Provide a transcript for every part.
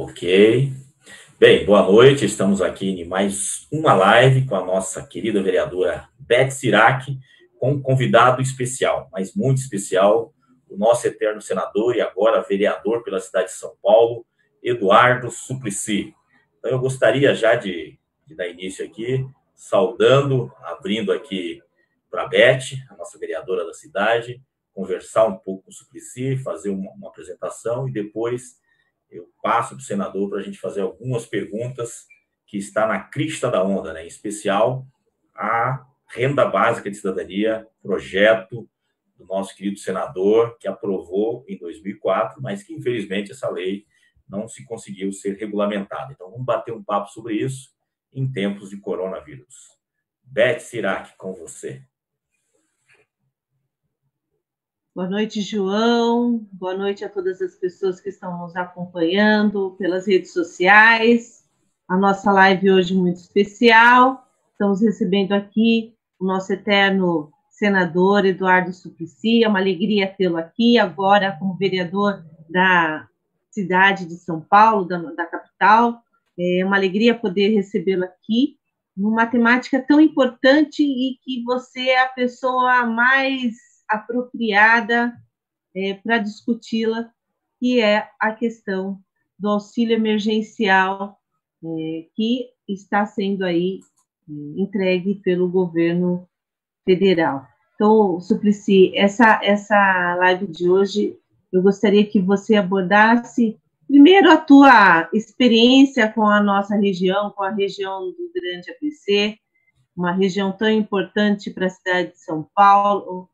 Ok. Bem, boa noite. Estamos aqui em mais uma live com a nossa querida vereadora Beth Sirac, com um convidado especial, mas muito especial, o nosso eterno senador e agora vereador pela cidade de São Paulo, Eduardo Suplicy. Então, eu gostaria já de dar início aqui, saudando, abrindo aqui para a Beth, a nossa vereadora da cidade, conversar um pouco com o Suplicy, fazer uma apresentação e depois eu passo para o senador para a gente fazer algumas perguntas que está na crista da onda, né? Em especial a renda básica de cidadania, projeto do nosso querido senador que aprovou em 2004, mas que infelizmente essa lei não se conseguiu ser regulamentada. Então vamos bater um papo sobre isso em tempos de coronavírus. Beth Sirac, com você. Boa noite, João. Boa noite a todas as pessoas que estão nos acompanhando pelas redes sociais. A nossa live hoje é muito especial. Estamos recebendo aqui o nosso eterno senador Eduardo Suplicy. É uma alegria tê-lo aqui agora como vereador da cidade de São Paulo, da capital. É uma alegria poder recebê-lo aqui numa temática tão importante e que você é a pessoa mais apropriada para discuti-la, que é a questão do auxílio emergencial que está sendo aí entregue pelo governo federal. Então, Suplicy, essa live de hoje, eu gostaria que você abordasse primeiro a tua experiência com a nossa região, com a região do Grande ABC, uma região tão importante para a cidade de São Paulo,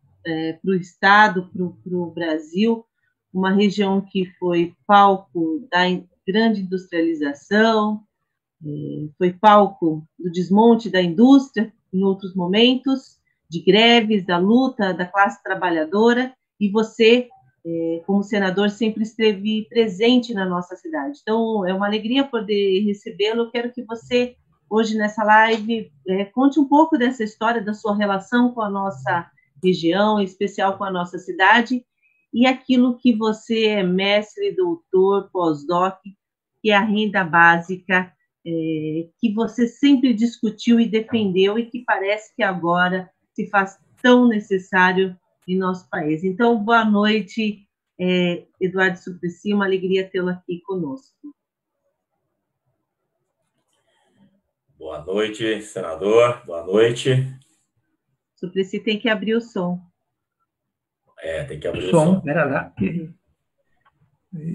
para o Estado, para o Brasil, uma região que foi palco da grande industrialização, foi palco do desmonte da indústria em outros momentos, de greves, da luta da classe trabalhadora, e você, como senador, sempre esteve presente na nossa cidade. Então, é uma alegria poder recebê-lo. Eu quero que você, hoje nessa live, conte um pouco dessa história, da sua relação com a nossa região, em especial com a nossa cidade, e aquilo que você é mestre, doutor, pós-doc, que é a renda básica, que você sempre discutiu e defendeu e que parece que agora se faz tão necessário em nosso país. Então, boa noite, Eduardo Suplicy, uma alegria tê-lo aqui conosco. Boa noite, senador, boa noite. Suplicy tem que abrir o som. Tem que abrir o som. Pera lá.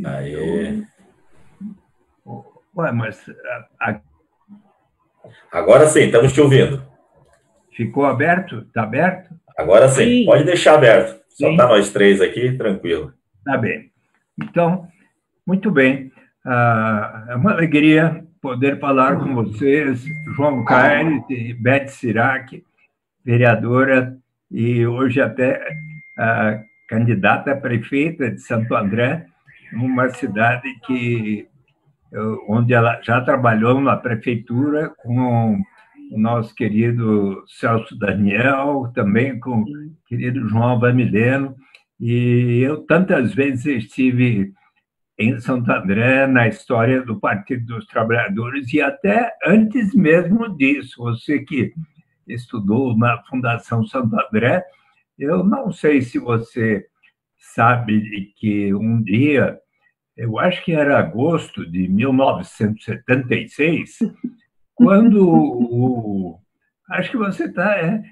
Aí. Ué, mas... Agora sim, estamos te ouvindo. Ficou aberto? Está aberto? Agora sim, pode deixar aberto. Só Sim. tá nós três aqui, tranquilo. Tá bem. Então, muito bem. É uma alegria poder falar com vocês, João Caires e Beth Sirac, vereadora e hoje até candidata a prefeita de Santo André, uma cidade onde ela já trabalhou na prefeitura com o nosso querido Celso Daniel, também com o querido João Bamileno, e eu tantas vezes estive em Santo André, na história do Partido dos Trabalhadores, e até antes mesmo disso, você que estudou na Fundação Santo André, eu não sei se você sabe que um dia, eu acho que era agosto de 1976, quando acho que você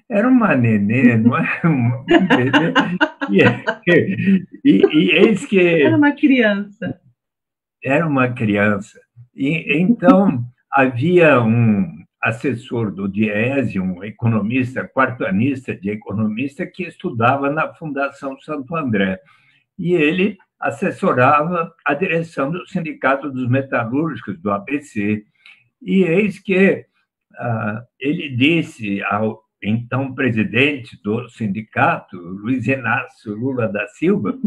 era uma nenê, não é? Uma nenê, e eis que... Era uma criança. Era uma criança. E então havia um assessor do Diese, um economista, quarto-anista de economista, que estudava na Fundação Santo André. E ele assessorava a direção do Sindicato dos Metalúrgicos, do ABC. E eis que ele disse ao então presidente do sindicato, Luiz Inácio Lula da Silva,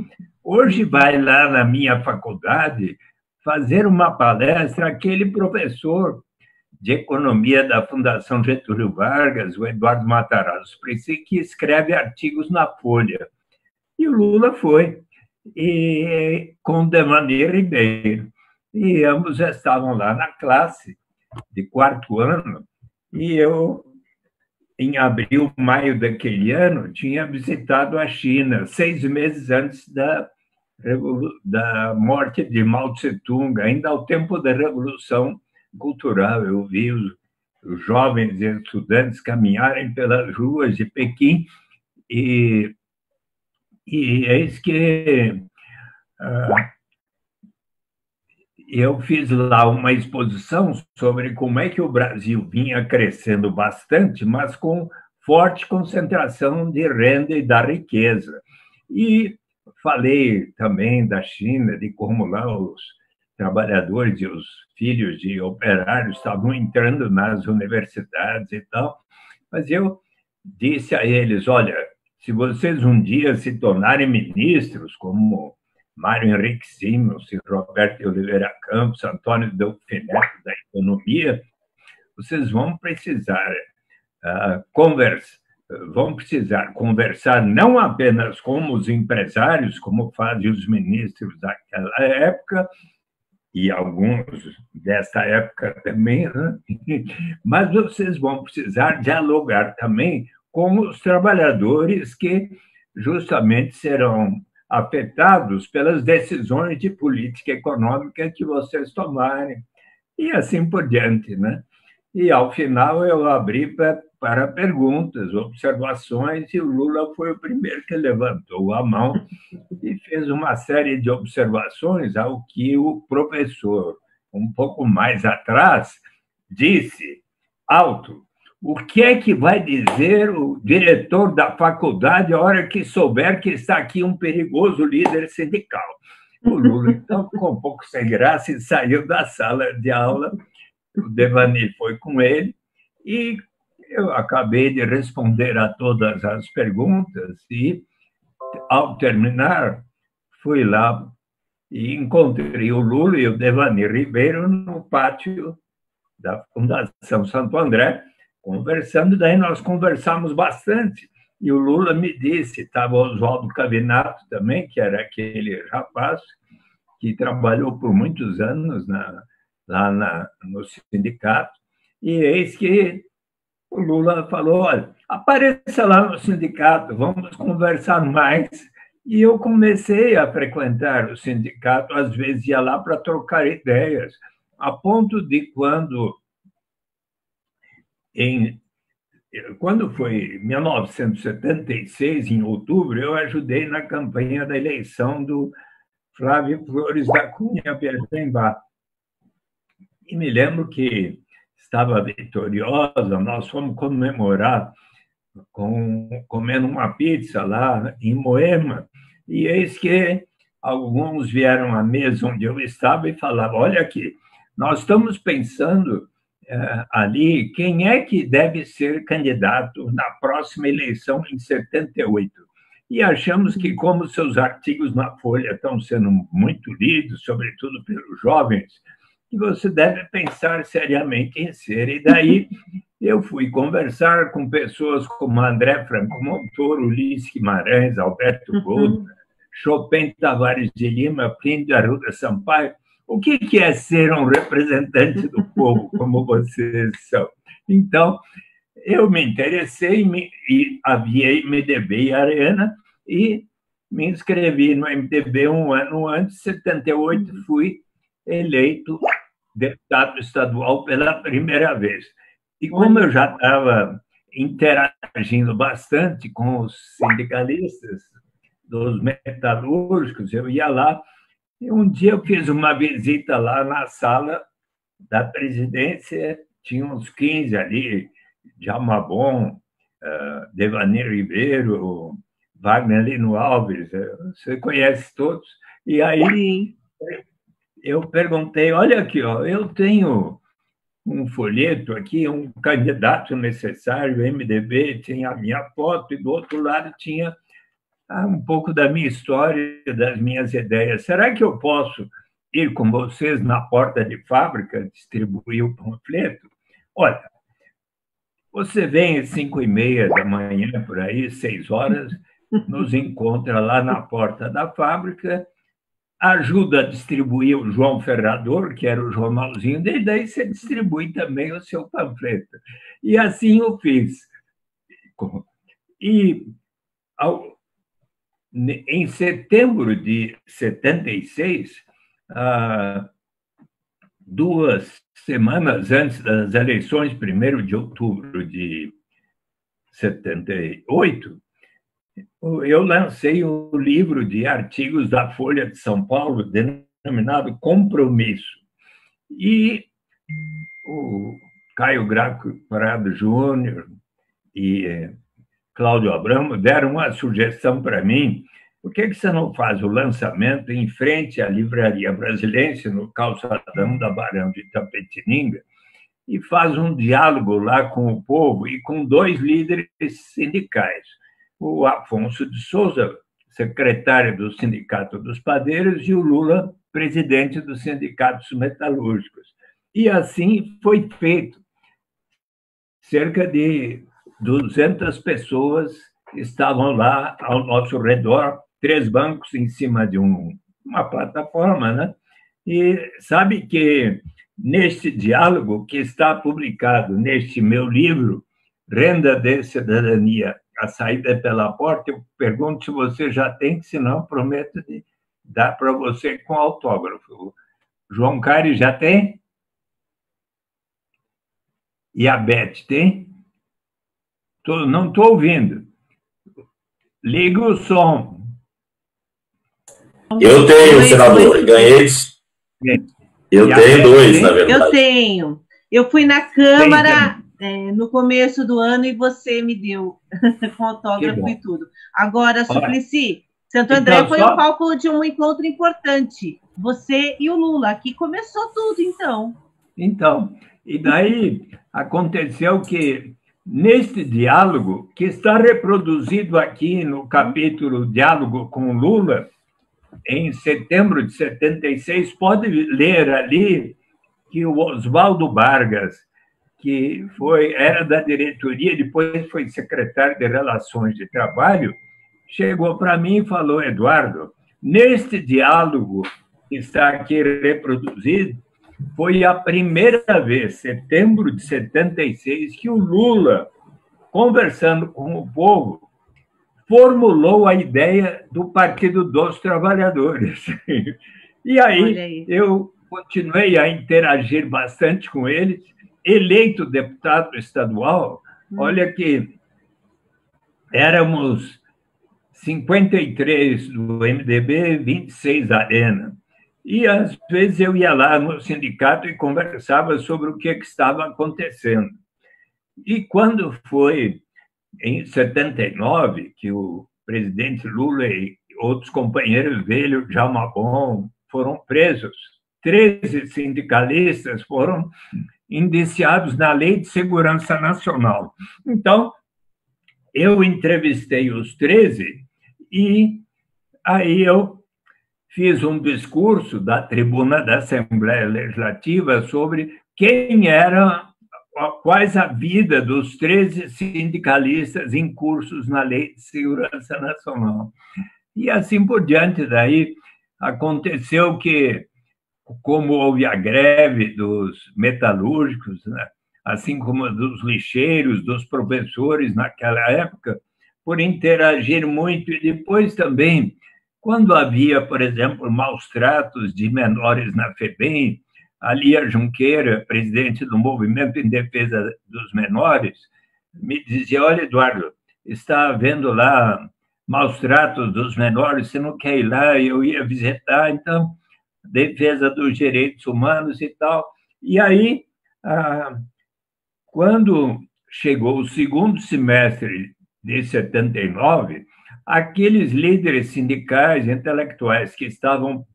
hoje vai lá na minha faculdade fazer uma palestra aquele professor de economia da Fundação Getúlio Vargas, o Eduardo Matarazzo, que escreve artigos na Folha. E o Lula foi, e com Devanir Ribeiro. e ambos estavam lá na classe de quarto ano, e eu, em abril, maio daquele ano, tinha visitado a China, 6 meses antes da morte de Mao Tse-tung, ainda ao tempo da Revolução Cultural. Eu vi os jovens estudantes caminharem pelas ruas de Pequim e, e eis que eu fiz lá uma exposição sobre como é que o Brasil vinha crescendo bastante, mas com forte concentração de renda e da riqueza. E falei também da China, de como lá os trabalhadores e os filhos de operários estavam entrando nas universidades e tal. Mas eu disse a eles: olha, se vocês um dia se tornarem ministros, como Mário Henrique Simmons, Roberto de Oliveira Campos, Antônio Delfim Neto, da Economia, vocês vão precisar conversar não apenas com os empresários, como fazem os ministros daquela época, e alguns desta época também, né? Mas vocês vão precisar dialogar também com os trabalhadores que justamente serão afetados pelas decisões de política econômica que vocês tomarem, e assim por diante, né? E, ao final, eu abri para perguntas, observações, e o Lula foi o primeiro que levantou a mão e fez uma série de observações ao que o professor, um pouco mais atrás, disse alto. O que é que vai dizer o diretor da faculdade a hora que souber que está aqui um perigoso líder sindical? O Lula, então, ficou um pouco sem graça e saiu da sala de aula. O Devani foi com ele e eu acabei de responder a todas as perguntas e, ao terminar, fui lá e encontrei o Lula e o Devani Ribeiro no pátio da Fundação Santo André, conversando. Daí nós conversamos bastante. E o Lula me disse, estava o Oswaldo Cavinato também, que era aquele rapaz que trabalhou por muitos anos no sindicato, e eis que o Lula falou: olha, apareça lá no sindicato, vamos conversar mais. E eu comecei a frequentar o sindicato, às vezes ia lá para trocar ideias, a ponto de quando foi 1976, em outubro, eu ajudei na campanha da eleição do Flávio Flores da Cunha Bertrand. E me lembro que estava vitoriosa, nós fomos comemorar comendo uma pizza lá em Moema, e eis que alguns vieram à mesa onde eu estava e falavam: olha aqui, nós estamos pensando ali quem é que deve ser candidato na próxima eleição em 78. E achamos que, como seus artigos na Folha estão sendo muito lidos, sobretudo pelos jovens, que você deve pensar seriamente em ser. E daí eu fui conversar com pessoas como André Franco Montoro, Ulisses Guimarães, Alberto Goldman, Chopin Tavares de Lima, Plínio de Arruda Sampaio. O que é ser um representante do povo, como vocês são? Então, eu me interessei e havia MDB e Arena, e me inscrevi no MDB um ano antes, em 78, fui eleito deputado estadual pela primeira vez. E como eu já estava interagindo bastante com os sindicalistas dos metalúrgicos, eu ia lá, e um dia eu fiz uma visita lá na sala da presidência, tinha uns 15 ali, Djalma Devani Ribeiro, Wagner Lino Alves, você conhece todos. E aí eu perguntei: olha aqui, ó, eu tenho um folheto aqui, um candidato necessário, MDB, tinha a minha foto, e do outro lado tinha um pouco da minha história, das minhas ideias. Será que eu posso ir com vocês na porta de fábrica, distribuir o panfleto? Olha, você vem às 5h30 da manhã, por aí, 6 horas, nos encontra lá na porta da fábrica. ajuda a distribuir o João Ferrador, que era o jornalzinho dele, daí você distribui também o seu panfleto. E assim eu fiz. E em setembro de 76, 2 semanas antes das eleições, 1º de outubro de 78, eu lancei um livro de artigos da Folha de São Paulo, denominado Compromisso. E o Caio Graco Prado Júnior e Cláudio Abramo deram uma sugestão para mim: por que você não faz o lançamento em frente à Livraria Brasilense, no calçadão da Barão de Itapetininga, e faz um diálogo lá com o povo e com 2 líderes sindicais, o Afonso de Souza, secretário do Sindicato dos Padeiros, e o Lula, presidente dos Sindicatos Metalúrgicos. E assim foi feito. Cerca de 200 pessoas estavam lá ao nosso redor, 3 bancos em cima de uma plataforma, né? E sabe que neste diálogo, que está publicado neste meu livro, Renda de Cidadania, a saída pela porta, eu pergunto se você já tem, se não, prometo de dar para você com autógrafo. João Cari já tem? E a Beth tem? Não estou ouvindo. Liga o som. Eu tenho, senador. Ganhei. Eu tenho 2, na verdade. Eu tenho. Eu fui na Câmara no começo do ano e você me deu com autógrafo e tudo. Agora, Suplicy, Santo André então, foi o palco de um encontro importante. Você e o Lula. Aqui começou tudo, então. Então, e daí aconteceu que, neste diálogo, que está reproduzido aqui no capítulo Diálogo com o Lula, em setembro de 76, pode ler ali que o Oswaldo Vargas, que era da diretoria, depois foi secretário de Relações de Trabalho, chegou para mim e falou: Eduardo, neste diálogo que está aqui reproduzido, foi a primeira vez, setembro de 76, que o Lula, conversando com o povo, formulou a ideia do Partido dos Trabalhadores. E aí eu continuei a interagir bastante com eles, eleito deputado estadual. Olha que éramos 53 do MDB, 26 da Arena. E, às vezes, eu ia lá no sindicato e conversava sobre o que estava acontecendo. E quando foi em 79, que o presidente Lula e outros companheiros dele, Djalma Bom, foram presos, 13 sindicalistas foram indiciados na Lei de Segurança Nacional. Então, eu entrevistei os 13 e aí eu fiz um discurso da tribuna da Assembleia Legislativa sobre quais a vida dos 13 sindicalistas incursos na Lei de Segurança Nacional. E assim por diante. Daí aconteceu que, como houve a greve dos metalúrgicos, né, assim como dos lixeiros, dos professores naquela época, por interagir muito, e depois também, quando havia, por exemplo, maus tratos de menores na FEBEM, a Lia Junqueira, presidente do Movimento em Defesa dos Menores, me dizia: olha, Eduardo, está havendo lá maus tratos dos menores, você não quer ir lá? Eu ia visitar, então, defesa dos direitos humanos e tal. E aí, quando chegou o segundo semestre de 79, aqueles líderes sindicais, intelectuais que estavam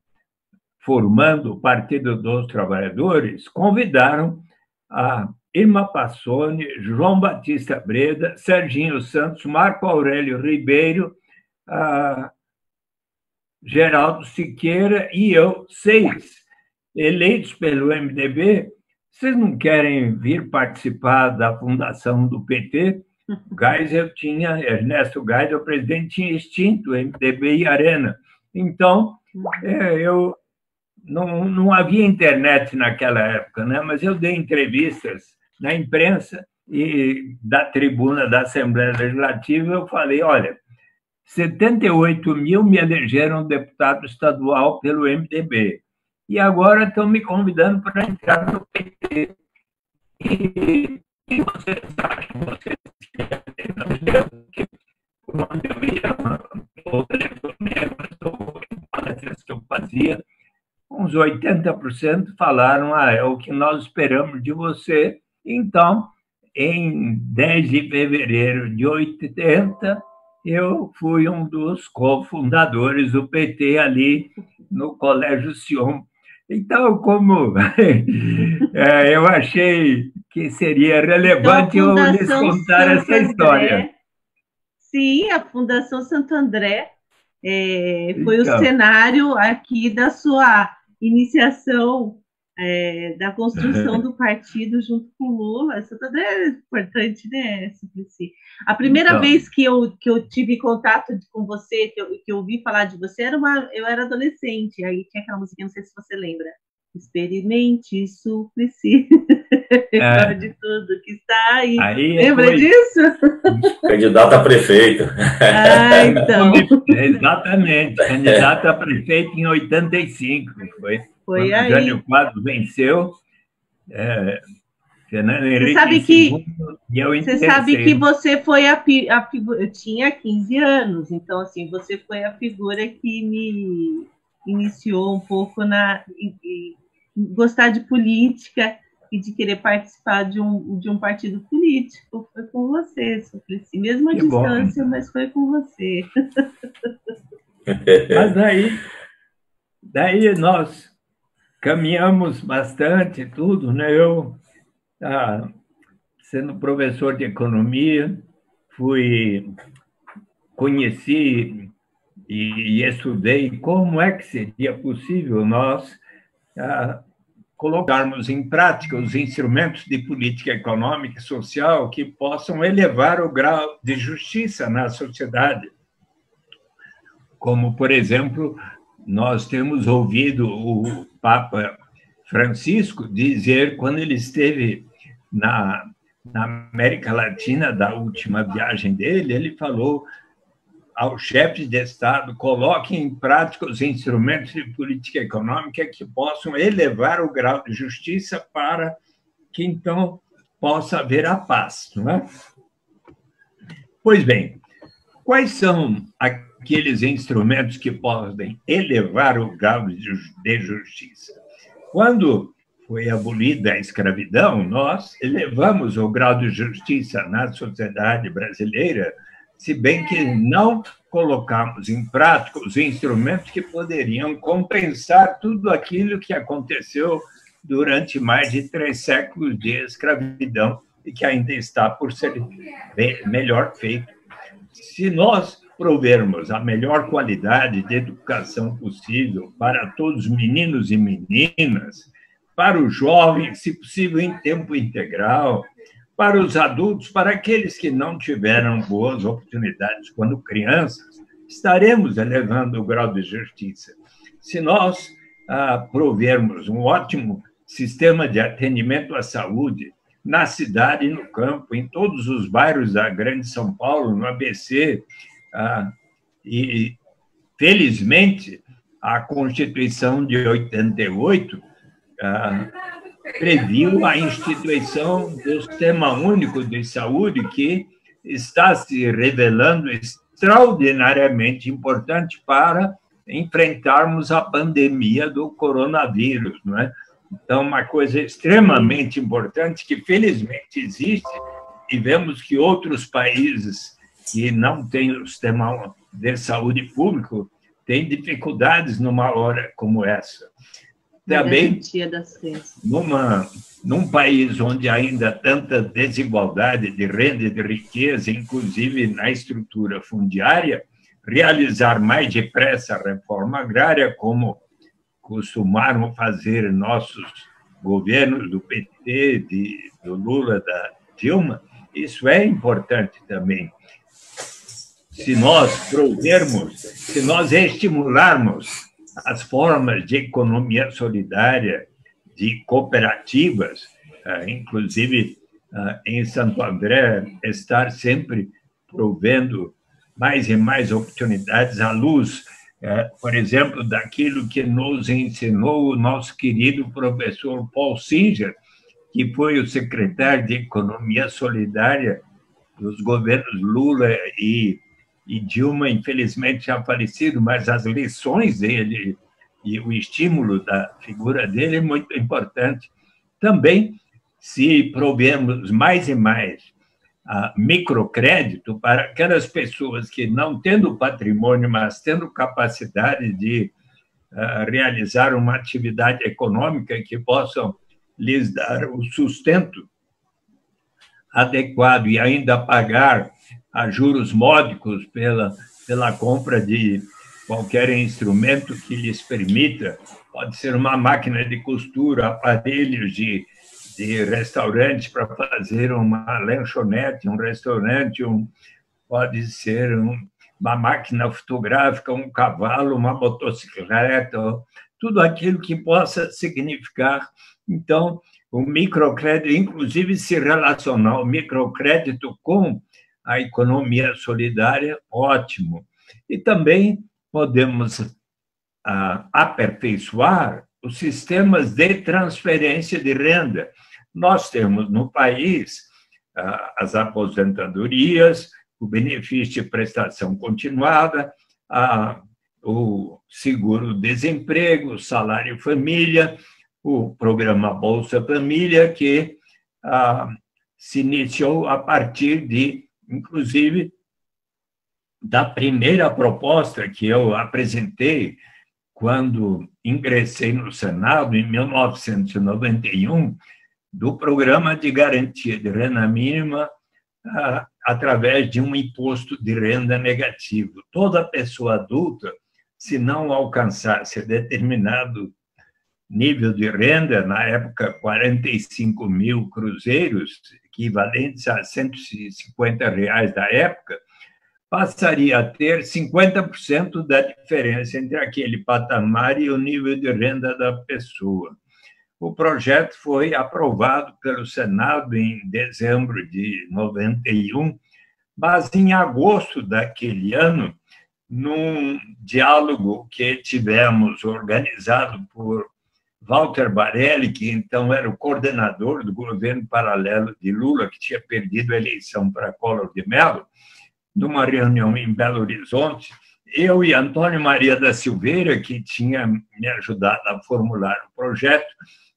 formando o Partido dos Trabalhadores, convidaram a Irma Passoni, João Batista Breda, Serginho Santos, Marco Aurélio Ribeiro, Geraldo Siqueira e eu, 6, eleitos pelo MDB. Vocês não querem vir participar da fundação do PT? Ernesto Geisel, o presidente, tinha extinto o MDB e Arena. Então, Eu não havia internet naquela época, né? Mas eu dei entrevistas na imprensa e da tribuna da Assembleia Legislativa eu falei, olha, 78 mil me elegeram deputado estadual pelo MDB e agora estão me convidando para entrar no PT. E vocês acham, que quando eu ia ou palestras que eu fazia, uns 80% falaram, é o que nós esperamos de você. Então, em 10 de fevereiro de 80, eu fui um dos cofundadores do PT ali no Colégio Sion. Então, como eu achei que seria relevante eu lhes contar essa história. Sim, a Fundação Santo André foi o cenário aqui da sua iniciação, da construção do partido junto com o Lula. Santo André é importante, né, Suplicy? A primeira vez que eu tive contato com você, que eu ouvi falar de você, eu era adolescente, aí tinha aquela musiquinha, não sei se você lembra. Experimente, Suplicy. De tudo que está aí. Lembra disso? Candidato a prefeito. Então. Exatamente. Candidato a prefeito em 85. Foi aí. Jânio Quadros venceu. Fernando Henrique II, e eu você sabe que você foi a figura. Eu tinha 15 anos, então, assim, você foi a figura que me iniciou um pouco em gostar de política e de querer participar de um partido político. Foi com você, Suplicy. Mesmo à distância, mas foi com você. Mas daí nós caminhamos bastante, tudo, né? Eu, sendo professor de economia, conheci e estudei como é que seria possível nós colocarmos em prática os instrumentos de política econômica e social que possam elevar o grau de justiça na sociedade. Como, por exemplo, nós temos ouvido o Papa Francisco dizer, quando ele esteve na América Latina, da última viagem dele, ele falou aos chefes de Estado, coloquem em prática os instrumentos de política econômica que possam elevar o grau de justiça para que, então, possa haver a paz. Não é? Pois bem, quais são aqueles instrumentos que podem elevar o grau de justiça? Quando foi abolida a escravidão, nós elevamos o grau de justiça na sociedade brasileira, se bem que não colocamos em prática os instrumentos que poderiam compensar tudo aquilo que aconteceu durante mais de 3 séculos de escravidão e que ainda está por ser melhor feito. Se nós provermos a melhor qualidade de educação possível para todos os meninos e meninas, para os jovens, se possível, em tempo integral, para os adultos, para aqueles que não tiveram boas oportunidades quando crianças, estaremos elevando o grau de justiça. Se nós provermos um ótimo sistema de atendimento à saúde na cidade e no campo, em todos os bairros da Grande São Paulo, no ABC, e, felizmente, a Constituição de 88 previu a instituição do Sistema Único de Saúde, que está se revelando extraordinariamente importante para enfrentarmos a pandemia do coronavírus, não é? Então, uma coisa extremamente importante que, felizmente, existe, e vemos que outros países que não têm o sistema de saúde público têm dificuldades numa hora como essa. Também, num país onde ainda há tanta desigualdade de renda e de riqueza, inclusive na estrutura fundiária, realizar mais depressa a reforma agrária, como costumaram fazer nossos governos do PT, do Lula, da Dilma, isso é importante também. Se nós provermos, se nós estimularmos as formas de economia solidária, de cooperativas, inclusive em Santo André, estar sempre provendo mais e mais oportunidades à luz, por exemplo, daquilo que nos ensinou o nosso querido professor Paul Singer, que foi o secretário de Economia Solidária dos governos Lula e Dilma, infelizmente já falecido, mas as lições dele e o estímulo da figura dele é muito importante. Também, se provermos mais e mais microcrédito para aquelas pessoas que, não tendo patrimônio, mas tendo capacidade de realizar uma atividade econômica que possam lhes dar o sustento adequado e ainda pagar a juros módicos pela compra de qualquer instrumento que lhes permita, pode ser uma máquina de costura, aparelhos de restaurante para fazer uma lanchonete, um restaurante, pode ser uma máquina fotográfica, um cavalo, uma motocicleta, tudo aquilo que possa significar. Então, o microcrédito, inclusive, se relacionar o microcrédito com a economia solidária, ótimo. E também podemos aperfeiçoar os sistemas de transferência de renda. Nós temos no país as aposentadorias, o benefício de prestação continuada, o seguro-desemprego, o salário-família, o programa Bolsa Família, que se iniciou a partir de, inclusive, da primeira proposta que eu apresentei quando ingressei no Senado, em 1991, do Programa de Garantia de Renda Mínima através de um imposto de renda negativo. Toda pessoa adulta, se não alcançasse determinado nível de renda, na época 45 mil cruzeiros, equivalentes a R$150 da época, passaria a ter 50% da diferença entre aquele patamar e o nível de renda da pessoa. O projeto foi aprovado pelo Senado em dezembro de 91, mas em agosto daquele ano, num diálogo que tivemos organizado por Walter Barelli, que então era o coordenador do governo paralelo de Lula, que tinha perdido a eleição para Collor de Mello, numa reunião em Belo Horizonte, eu e Antônio Maria da Silveira, que tinha me ajudado a formular o projeto,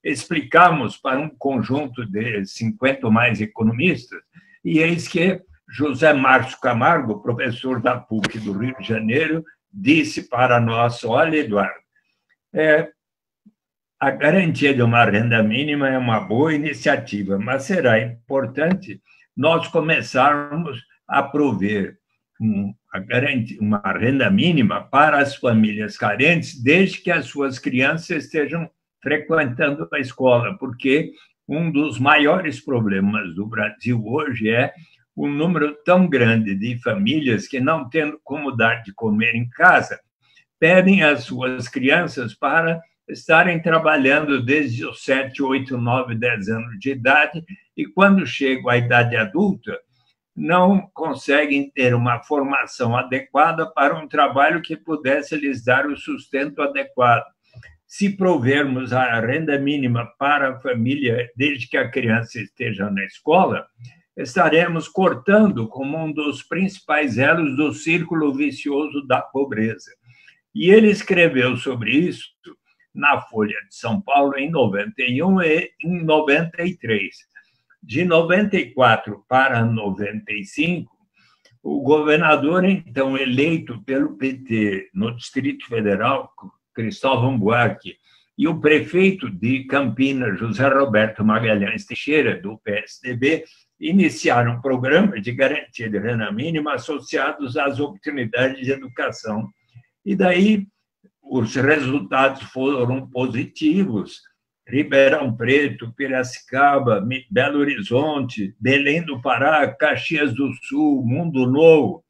explicamos para um conjunto de 50 ou mais economistas, e eis que José Márcio Camargo, professor da PUC do Rio de Janeiro, disse para nós: olha, Eduardo, a garantia de uma renda mínima é uma boa iniciativa, mas será importante nós começarmos a prover uma renda mínima para as famílias carentes, desde que as suas crianças estejam frequentando a escola, porque um dos maiores problemas do Brasil hoje é o número tão grande de famílias que, não tendo como dar de comer em casa, pedem as suas crianças para estarem trabalhando desde os 7, 8, 9, 10 anos de idade, e quando chegam à idade adulta, não conseguem ter uma formação adequada para um trabalho que pudesse lhes dar o sustento adequado. Se provermos a renda mínima para a família desde que a criança esteja na escola, estaremos cortando como um dos principais elos do círculo vicioso da pobreza. E ele escreveu sobre isso na Folha de São Paulo em 91 e em 93. De 94 para 95, o governador, então eleito pelo PT no Distrito Federal, Cristóvão Buarque, e o prefeito de Campinas, José Roberto Magalhães Teixeira, do PSDB, iniciaram um programa de garantia de renda mínima associados às oportunidades de educação. E daí os resultados foram positivos. Ribeirão Preto, Piracicaba, Belo Horizonte, Belém do Pará, Caxias do Sul, Mundo Novo,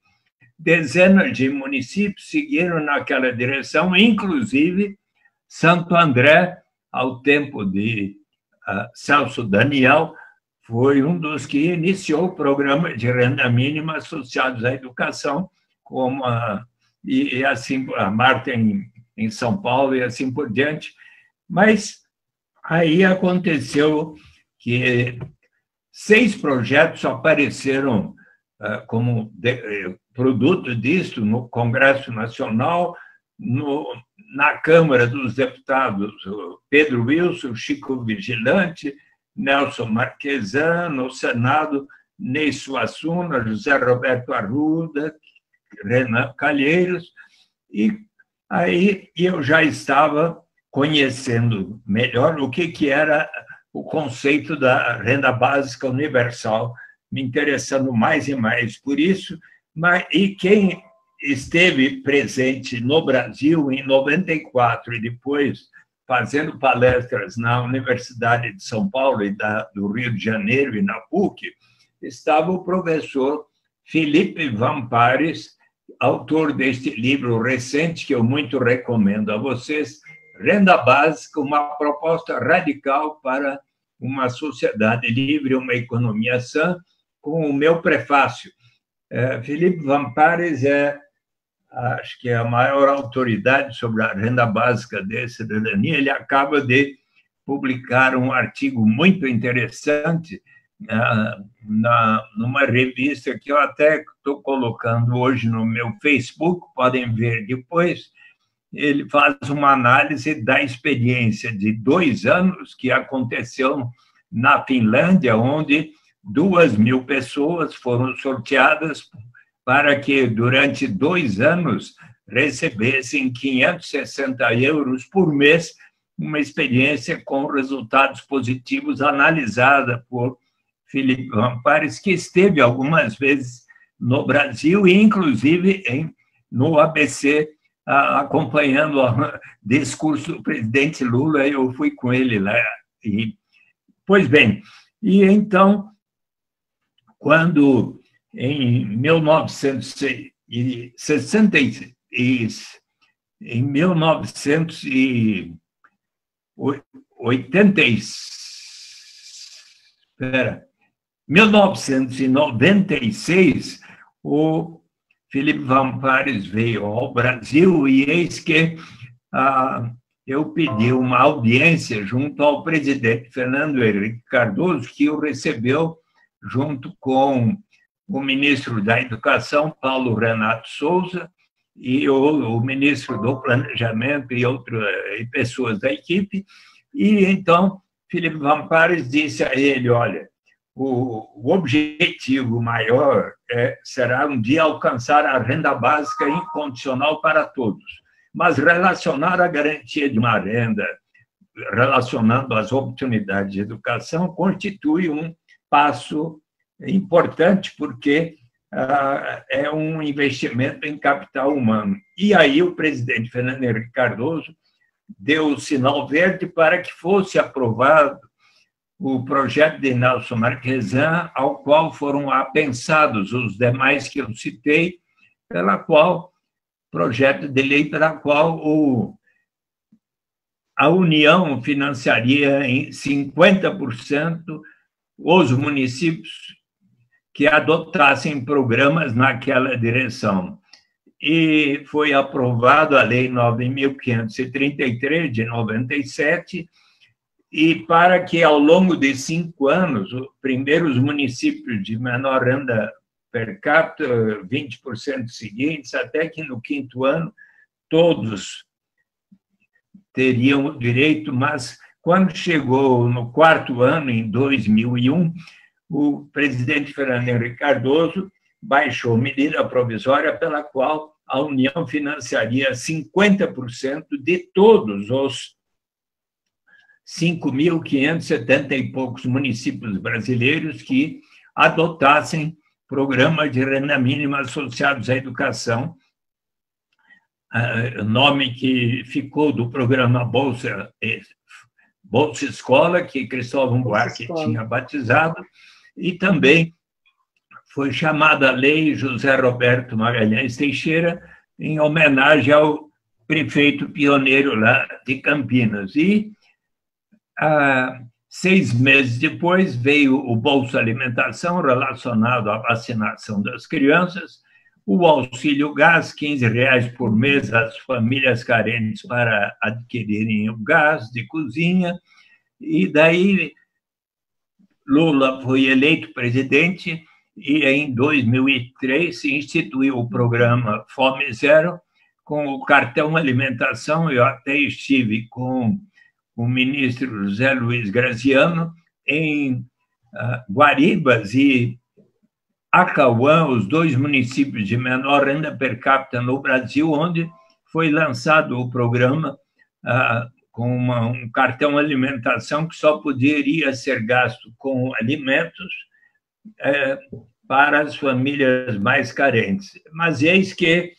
dezenas de municípios seguiram naquela direção, inclusive Santo André, ao tempo de Celso Daniel, foi um dos que iniciou o programa de renda mínima associados à educação, como e assim a Marta em São Paulo e assim por diante. Mas aí aconteceu que 6 projetos apareceram como produto disso no Congresso Nacional, na Câmara dos Deputados, Pedro Wilson, Chico Vigilante, Nelson Marquesan, no Senado, Ney Suassuna, José Roberto Arruda, Renan Calheiros, e aí eu já estava conhecendo melhor o que era o conceito da renda básica universal, me interessando mais e mais por isso, e quem esteve presente no Brasil em 94 e depois fazendo palestras na Universidade de São Paulo e do Rio de Janeiro e na PUC, estava o professor Felipe Vampares, autor deste livro recente que eu muito recomendo a vocês, Renda Básica, uma proposta radical para uma sociedade livre, uma economia sã, com o meu prefácio. Felipe Vampares acho que é a maior autoridade sobre a renda básica de cidadania. Ele acaba de publicar um artigo muito interessante numa revista que eu até estou colocando hoje no meu Facebook, podem ver depois. Ele faz uma análise da experiência de 2 anos que aconteceu na Finlândia, onde 2.000 pessoas foram sorteadas para que, durante 2 anos, recebessem 560 euros por mês, uma experiência com resultados positivos, analisada por Felipe Vampares, que esteve algumas vezes no Brasil, e inclusive no ABC, acompanhando o discurso do presidente Lula. Eu fui com ele lá. Pois bem, e então, quando em 1966, em 1996, o Felipe Vampares veio ao Brasil e eis que eu pedi uma audiência junto ao presidente Fernando Henrique Cardoso, que o recebeu junto com o ministro da Educação, Paulo Renato Souza, e o ministro do Planejamento e pessoas da equipe. E então, Felipe Vampares disse a ele: olha, o objetivo maior será um dia alcançar a renda básica incondicional para todos, mas relacionar a garantia de uma renda, relacionando as oportunidades de educação, constitui um passo importante, porque é um investimento em capital humano. E aí o presidente Fernando Henrique Cardoso deu o sinal verde para que fosse aprovado o projeto de Nelson Marquesan, ao qual foram apensados os demais que eu citei, projeto de lei pela qual a União financiaria em 50% os municípios que adotassem programas naquela direção. E foi aprovado a Lei 9.533, de 97, e para que, ao longo de 5 anos, os primeiros municípios de menor renda per capita, 20% seguintes, até que no 5º ano todos teriam o direito, mas quando chegou no 4º ano, em 2001, o presidente Fernando Henrique Cardoso baixou medida provisória pela qual a União financiaria 50% de todos os 5.570 e poucos municípios brasileiros que adotassem programas de renda mínima associados à educação, nome que ficou do programa Bolsa Escola, que Cristóvão Buarque tinha batizado, e também foi chamada Lei José Roberto Magalhães Teixeira, em homenagem ao prefeito pioneiro lá de Campinas. E 6 meses depois veio o Bolsa Alimentação, relacionado à vacinação das crianças, o auxílio gás, R$15 por mês às famílias carentes para adquirirem o gás de cozinha, e daí Lula foi eleito presidente e em 2003 se instituiu o programa Fome Zero com o cartão alimentação. Eu até estive com o ministro José Luiz Graziano em Guaribas e Acauã, os 2 municípios de menor renda per capita no Brasil, onde foi lançado o programa com um cartão alimentação que só poderia ser gasto com alimentos para as famílias mais carentes. Mas eis que,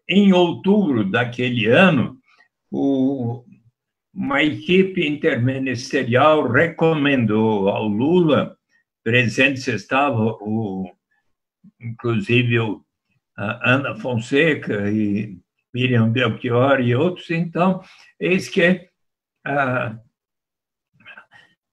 em outubro daquele ano, uma equipe interministerial recomendou ao Lula, presentes estavam inclusive Ana Fonseca e Miriam Belchior e outros, então, eis que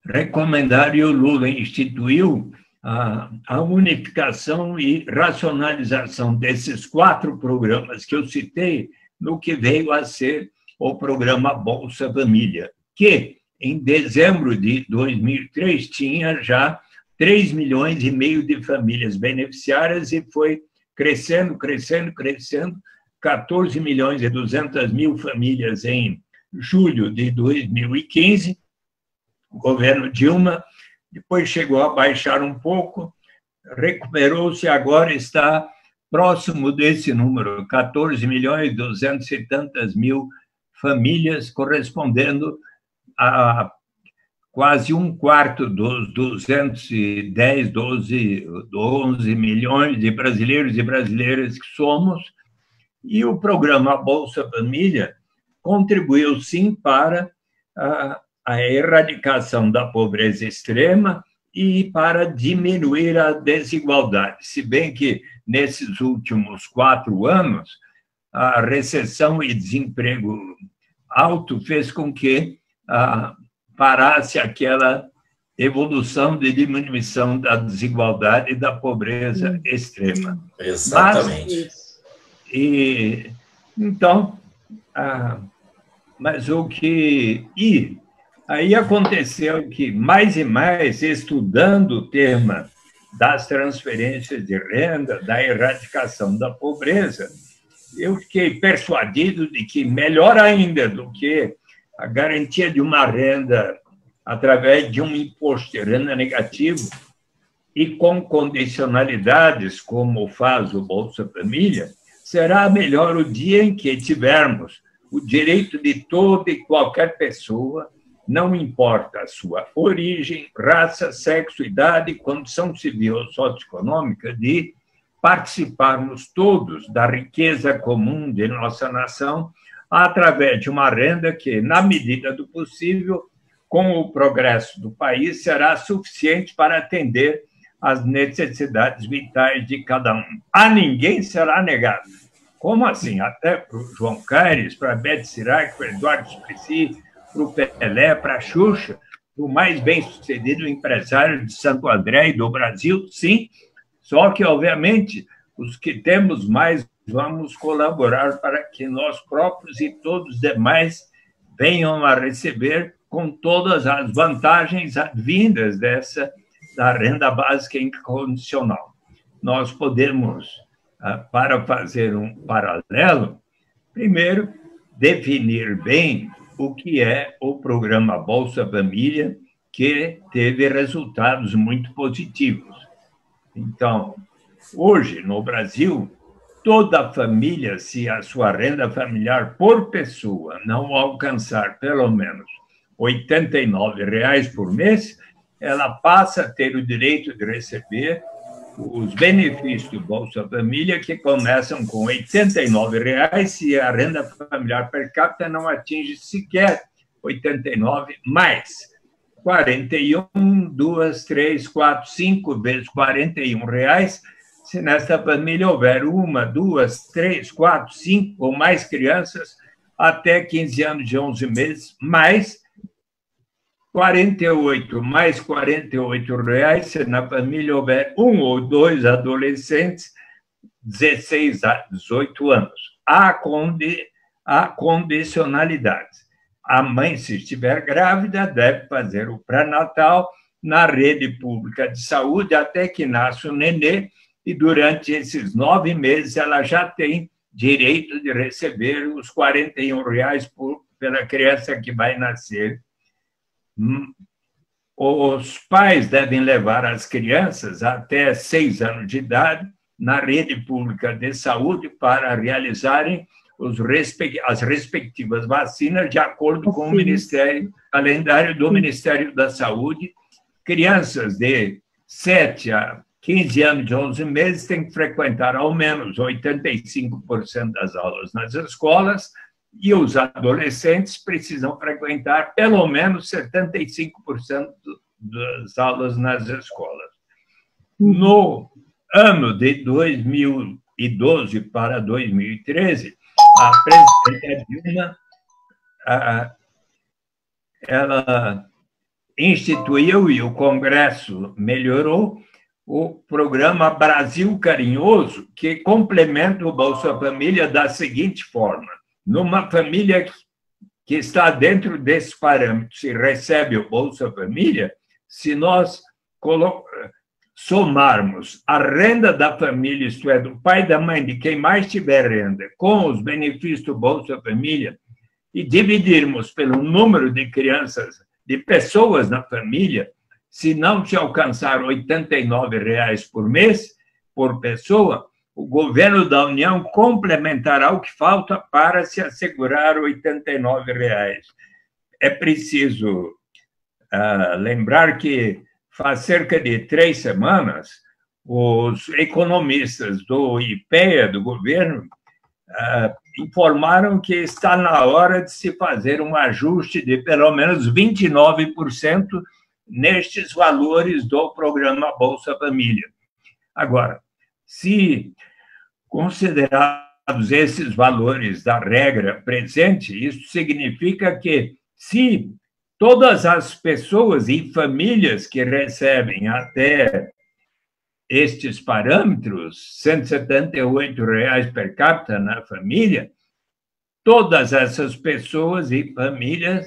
recomendaram e o Lula instituiu a unificação e racionalização desses 4 programas que eu citei, no que veio a ser o programa Bolsa Família, que, em dezembro de 2003, tinha já 3,5 milhões de famílias beneficiárias e foi crescendo, 14,2 milhões famílias em julho de 2015, o governo Dilma, depois chegou a baixar um pouco, recuperou-se, agora está próximo desse número, 14 milhões e tantas mil famílias, correspondendo a quase 1/4 dos 11 milhões de brasileiros e brasileiras que somos, e o programa Bolsa Família contribuiu, sim, para a erradicação da pobreza extrema e para diminuir a desigualdade, se bem que, nesses últimos 4 anos, a recessão e desemprego alto fez com que parasse aquela evolução de diminuição da desigualdade e da pobreza extrema. Exatamente. Então, mas o que... E aí aconteceu que, mais e mais, estudando o tema das transferências de renda, da erradicação da pobreza, eu fiquei persuadido de que, melhor ainda do que a garantia de uma renda através de um imposto de renda negativo e com condicionalidades, como faz o Bolsa Família, será melhor o dia em que tivermos o direito de toda e qualquer pessoa, não importa a sua origem, raça, sexo, idade, condição civil ou socioeconômica, de participarmos todos da riqueza comum de nossa nação através de uma renda que, na medida do possível, com o progresso do país, será suficiente para atender às necessidades vitais de cada um. A ninguém será negado. Como assim? Até para o João Caires, para a Beth Sirac, para o Eduardo Suplicy, para o Pelé, para a Xuxa, o mais bem-sucedido empresário de Santo André e do Brasil, sim. Só que, obviamente, os que temos mais vamos colaborar para que nós próprios e todos os demais venham a receber com todas as vantagens advindas da renda básica incondicional. Nós podemos, para fazer um paralelo, primeiro, definir bem o que é o programa Bolsa Família, que teve resultados muito positivos. Então, hoje, no Brasil, toda família, se a sua renda familiar por pessoa não alcançar pelo menos R$ 89,00 por mês, ela passa a ter o direito de receber os benefícios do Bolsa Família, que começam com R$ 89,00 se a renda familiar per capita não atinge sequer 89, mais 41, 2, 3, 4, 5 vezes R$ 41,00 se nessa família houver 1, 2, 3, 4, 5 ou mais crianças até 15 anos de 11 meses, mais 48, mais R$ 48, se na família houver 1 ou 2 adolescentes, 16 a 18 anos. Há condicionalidades. A mãe, se estiver grávida, deve fazer o pré-natal na rede pública de saúde até que nasce o nenê, e durante esses 9 meses ela já tem direito de receber os R$ 41 pela criança que vai nascer. Os pais devem levar as crianças até 6 anos de idade na rede pública de saúde para realizarem as respectivas vacinas de acordo com o calendário do Ministério da Saúde. Crianças de 7 a 15 anos de 11 meses têm que frequentar ao menos 85% das aulas nas escolas, e os adolescentes precisam frequentar pelo menos 75% das aulas nas escolas. No ano de 2012 para 2013, a presidenta Dilma ela instituiu, e o Congresso melhorou, o programa Brasil Carinhoso, que complementa o Bolsa Família da seguinte forma: numa família que está dentro desses parâmetros e recebe o Bolsa Família, se nós somarmos a renda da família, isto é, do pai e da mãe, de quem mais tiver renda, com os benefícios do Bolsa Família, e dividirmos pelo número de crianças, de pessoas na família, se não se alcançar R$ 89 por mês, por pessoa, o governo da União complementará o que falta para se assegurar R$ 89. É preciso lembrar que faz cerca de 3 semanas, os economistas do IPEA, do governo, informaram que está na hora de se fazer um ajuste de pelo menos 29% nestes valores do programa Bolsa Família. Agora, se considerados esses valores da regra presente, isso significa que, se todas as pessoas e famílias que recebem até estes parâmetros, R$ 178 per capita na família, todas essas pessoas e famílias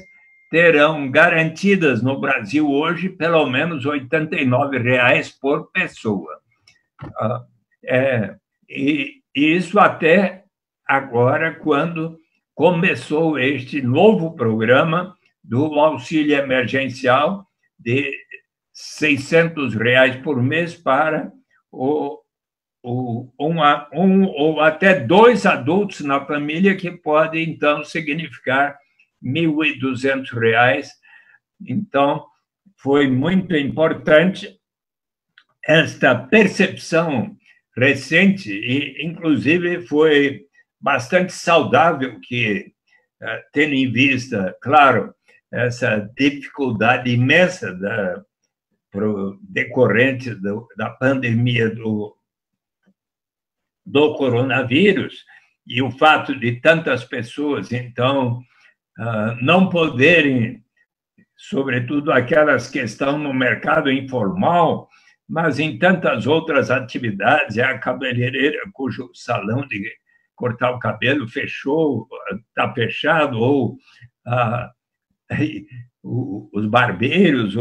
terão garantidas no Brasil hoje pelo menos R$ 89 por pessoa. E isso até agora, quando começou este novo programa do auxílio emergencial de R$ 600 por mês para um ou até 2 adultos na família, que pode, então, significar R$ 1.200. Então, foi muito importante esta percepção recente, e, inclusive, foi bastante saudável que, tendo em vista, claro, essa dificuldade imensa decorrente da pandemia do coronavírus, e o fato de tantas pessoas, então, não poderem, sobretudo aquelas que estão no mercado informal, mas em tantas outras atividades, a cabeleireira cujo salão de cortar o cabelo fechou, está fechado, ou os barbeiros,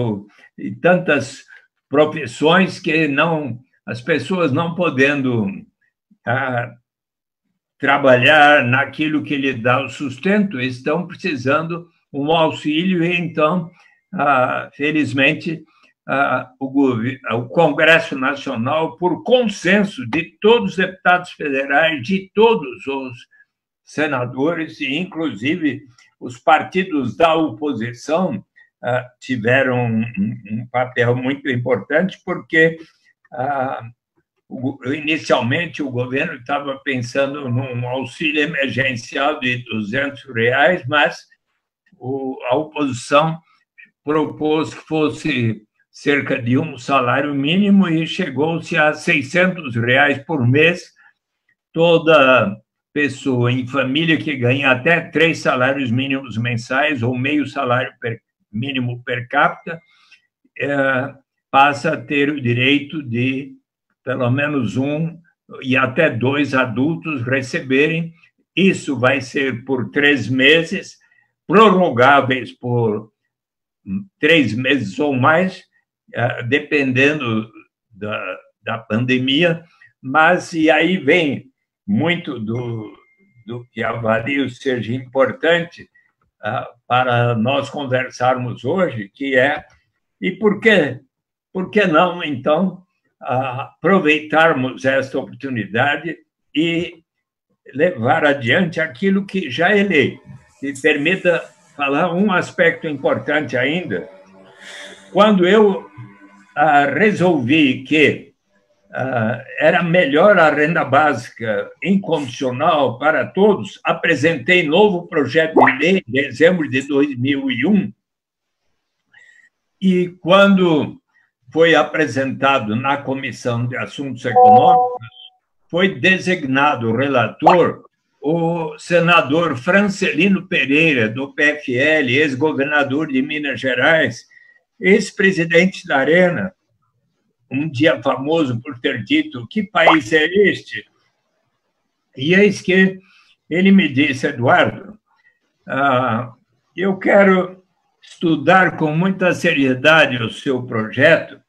e tantas profissões que as pessoas não podendo trabalhar naquilo que lhe dá o sustento, estão precisando um auxílio, e então, felizmente, o Congresso Nacional, por consenso de todos os deputados federais, de todos os senadores, e inclusive os partidos da oposição, tiveram um papel muito importante, porque inicialmente o governo estava pensando num auxílio emergencial de R$ 200, mas a oposição propôs que fosse cerca de um salário mínimo e chegou-se a R$ 600 por mês. Toda pessoa em família que ganha até 3 salários mínimos mensais ou meio salário mínimo per capita passa a ter o direito de pelo menos 1 e até 2 adultos receberem. Isso vai ser por 3 meses, prorrogáveis por 3 meses ou mais, dependendo da pandemia. Mas, e aí vem muito do que avalio seja importante para nós conversarmos hoje, que é, e por que não, então, aproveitarmos esta oportunidade e levar adiante aquilo que já é lei. Me permita falar um aspecto importante ainda. Quando eu resolvi que era melhor a renda básica incondicional para todos, apresentei novo projeto de lei em dezembro de 2001, e quando foi apresentado na Comissão de Assuntos Econômicos, foi designado relator o senador Francelino Pereira, do PFL, ex-governador de Minas Gerais, ex-presidente da Arena, um dia famoso por ter dito: que país é este? E eis que ele me disse: Eduardo, eu quero estudar com muita seriedade o seu projeto,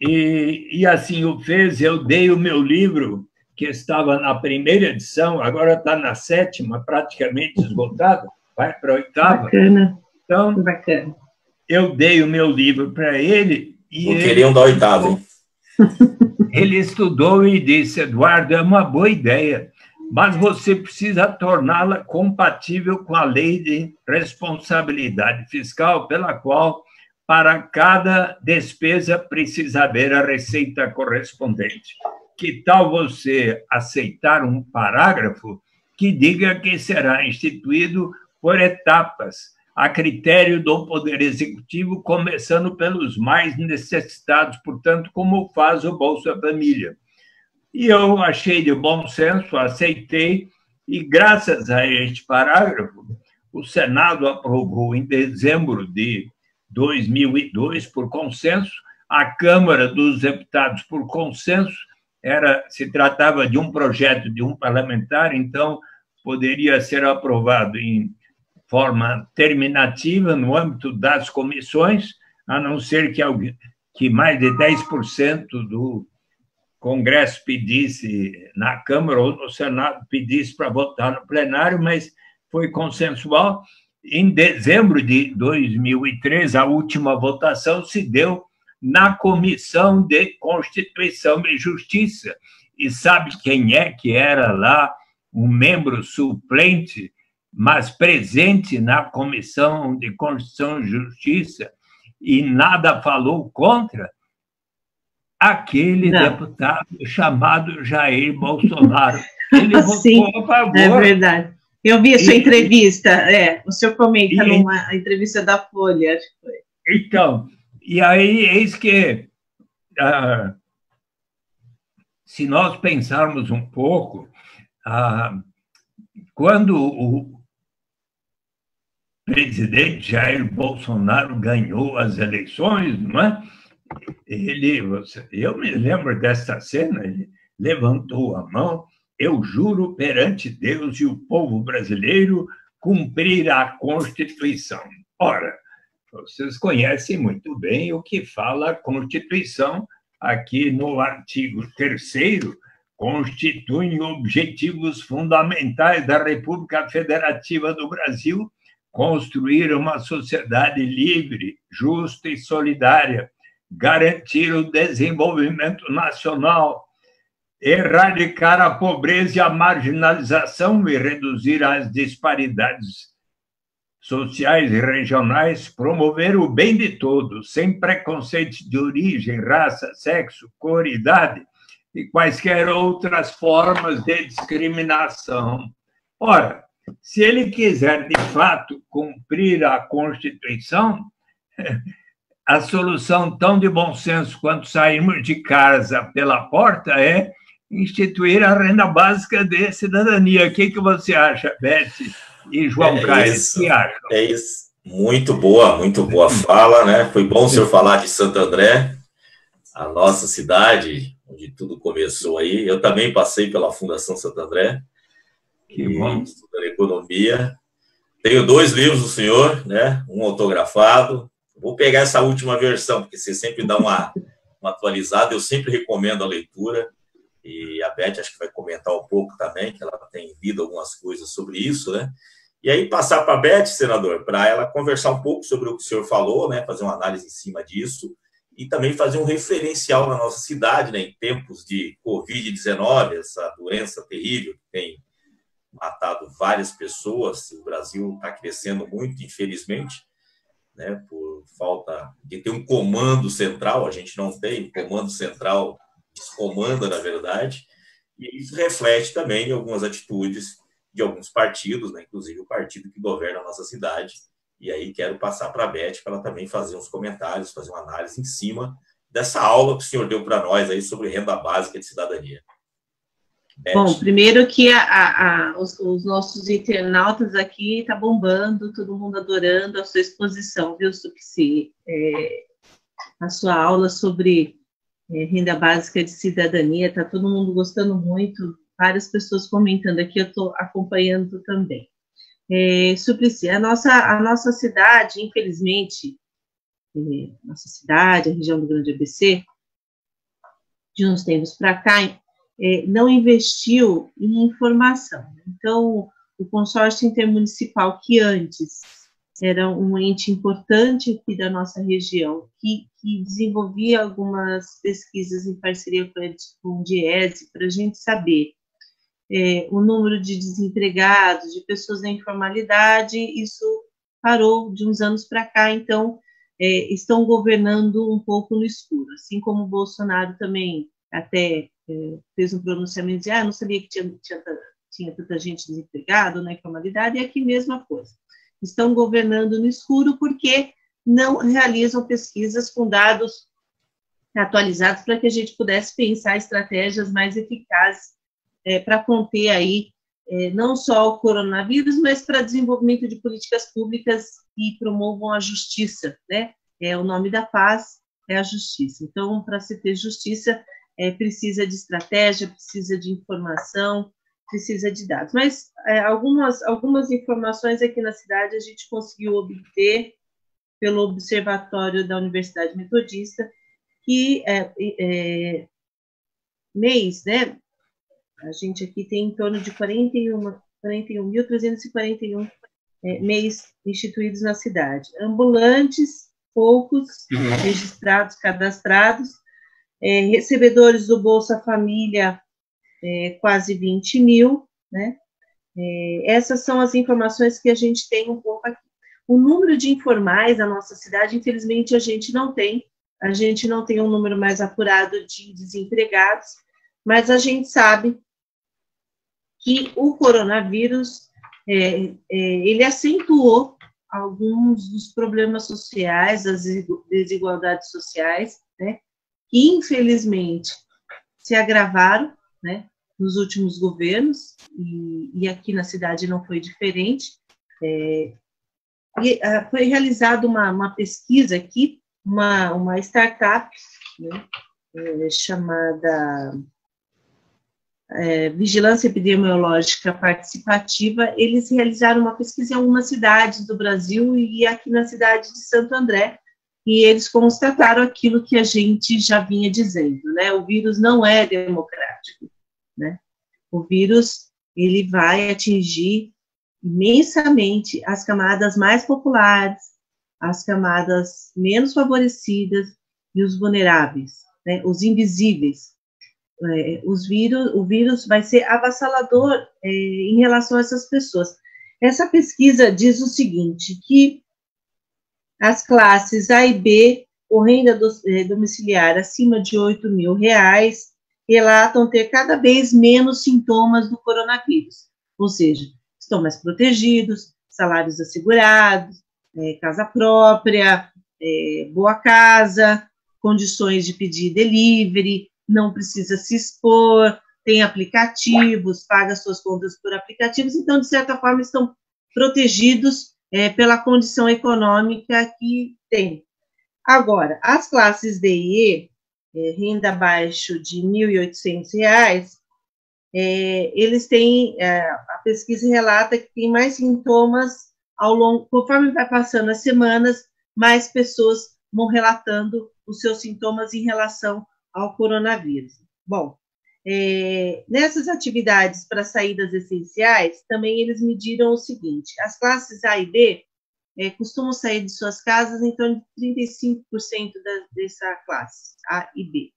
e assim o fez. Eu dei o meu livro, que estava na primeira edição, agora está na 7ª, praticamente esgotado, vai para a 8ª. Bacana. Então, bacana. Eu dei o meu livro para ele. E não queriam dar 8ª, hein? Ele estudou e disse: Eduardo, é uma boa ideia, mas você precisa torná-la compatível com a lei de responsabilidade fiscal, pela qual, para cada despesa, precisa haver a receita correspondente. Que tal você aceitar um parágrafo que diga que será instituído por etapas, a critério do Poder Executivo, começando pelos mais necessitados, portanto, como faz o Bolsa Família? E eu achei de bom senso, aceitei, e graças a este parágrafo, o Senado aprovou em dezembro de 2002, por consenso, a Câmara dos Deputados, por consenso. Se tratava de um projeto de um parlamentar, então poderia ser aprovado em forma terminativa no âmbito das comissões, a não ser que mais de 10% do Congresso pedisse na Câmara ou no Senado pedisse para votar no plenário, mas foi consensual. Em dezembro de 2003, a última votação se deu na Comissão de Constituição e Justiça. E sabe quem é que era lá um membro suplente, mas presente na Comissão de Constituição e Justiça e nada falou contra? Aquele deputado chamado Jair Bolsonaro. Ele votou a favor. É verdade. Eu vi a sua entrevista, o senhor comenta numa entrevista da Folha, acho que foi. Então, e aí, eis que, se nós pensarmos um pouco, quando o presidente Jair Bolsonaro ganhou as eleições, não é? Eu me lembro dessa cena, ele levantou a mão: eu juro perante Deus e o povo brasileiro cumprir a Constituição. Ora, vocês conhecem muito bem o que fala a Constituição. Aqui no artigo 3º, constituem objetivos fundamentais da República Federativa do Brasil construir uma sociedade livre, justa e solidária, garantir o desenvolvimento nacional, erradicar a pobreza e a marginalização e reduzir as disparidades sociais e regionais, promover o bem de todos, sem preconceitos de origem, raça, sexo, cor, idade e quaisquer outras formas de discriminação. Ora, se ele quiser, de fato, cumprir a Constituição, a solução tão de bom senso quanto sairmos de casa pela porta é instituir a renda básica de cidadania. O que você acha, Beth e João Caio? O que acham? É isso. Muito boa fala, né? Foi bom o senhor falar de Santo André, a nossa cidade, onde tudo começou aí. Eu também passei pela Fundação Santo André, estudando economia. Tenho 2 livros do senhor, né? Um autografado. Vou pegar essa última versão, porque você sempre dá uma atualizada. Eu sempre recomendo a leitura. E a Beth acho que vai comentar um pouco também, que ela tem lido algumas coisas sobre isso, né? E aí passar para a Beth, senador, para ela conversar um pouco sobre o que o senhor falou, né? Fazer uma análise em cima disso e também fazer um referencial na nossa cidade, né? Em tempos de Covid-19, essa doença terrível que tem matado várias pessoas. O Brasil está crescendo muito, infelizmente, né? Por falta de ter um comando central. A gente não tem comando central, descomanda, na verdade, e isso reflete também em algumas atitudes de alguns partidos, né? Inclusive o partido que governa a nossa cidade. E aí quero passar para a Beth para ela também fazer uns comentários, fazer uma análise em cima dessa aula que o senhor deu para nós aí sobre renda básica de cidadania. Beth. Bom, primeiro que os nossos internautas aqui estão bombando, todo mundo adorando a sua exposição, viu, Suplicy? A sua aula sobre renda básica de cidadania, está todo mundo gostando muito, várias pessoas comentando aqui, eu estou acompanhando também. Suplicy, a nossa cidade, infelizmente, nossa cidade, a região do Grande ABC, de uns tempos para cá, não investiu em informação. Então, o consórcio intermunicipal, que antes era um ente importante aqui da nossa região, que desenvolvia algumas pesquisas em parceria com o DIESE, para a gente saber o número de desempregados, de pessoas na informalidade, isso parou de uns anos para cá, então estão governando um pouco no escuro, assim como o Bolsonaro também até fez um pronunciamento de não sabia que tinha tanta gente desempregada na informalidade, e aqui mesma coisa. Estão governando no escuro porque não realizam pesquisas com dados atualizados para que a gente pudesse pensar estratégias mais eficazes para conter aí não só o coronavírus, mas para desenvolvimento de políticas públicas que promovam a justiça, né? O nome da paz é a justiça. Então, para se ter justiça, precisa de estratégia, precisa de informação, precisa de dados. Mas algumas informações aqui na cidade a gente conseguiu obter pelo Observatório da Universidade Metodista, que mês, né? A gente aqui tem em torno de 41.341 MEIs instituídos na cidade. Ambulantes, poucos, registrados, cadastrados. Recebedores do Bolsa Família, quase 20 mil, né? Essas são as informações que a gente tem um pouco aqui. O número de informais na nossa cidade, infelizmente, a gente não tem um número mais apurado de desempregados, mas a gente sabe que o coronavírus, ele acentuou alguns dos problemas sociais, das desigualdades sociais, né, que, infelizmente, se agravaram, né, nos últimos governos, e aqui na cidade não foi diferente. Foi realizada uma pesquisa aqui, uma startup, né, chamada Vigilância Epidemiológica Participativa. Eles realizaram uma pesquisa em algumas cidades do Brasil e aqui na cidade de Santo André, e eles constataram aquilo que a gente já vinha dizendo, né? O vírus não é democrático, né? O vírus, ele vai atingir imensamente as camadas mais populares, as camadas menos favorecidas e os vulneráveis, né? Os invisíveis. O vírus vai ser avassalador em relação a essas pessoas. Essa pesquisa diz o seguinte, que as classes A e B, com renda domiciliar acima de R$8.000, relatam ter cada vez menos sintomas do coronavírus, ou seja, estão mais protegidos, salários assegurados, casa própria, boa casa, condições de pedir delivery, não precisa se expor, tem aplicativos, paga suas contas por aplicativos, então, de certa forma, estão protegidos pela condição econômica que tem. Agora, as classes D e E, renda abaixo de R$ 1.800, eles têm, a pesquisa relata que tem mais sintomas ao longo, conforme vai passando as semanas, mais pessoas vão relatando os seus sintomas em relação ao coronavírus. Bom, nessas atividades para saídas essenciais, também eles mediram o seguinte: as classes A e B costumam sair de suas casas em torno de 35% dessa classe, A e B.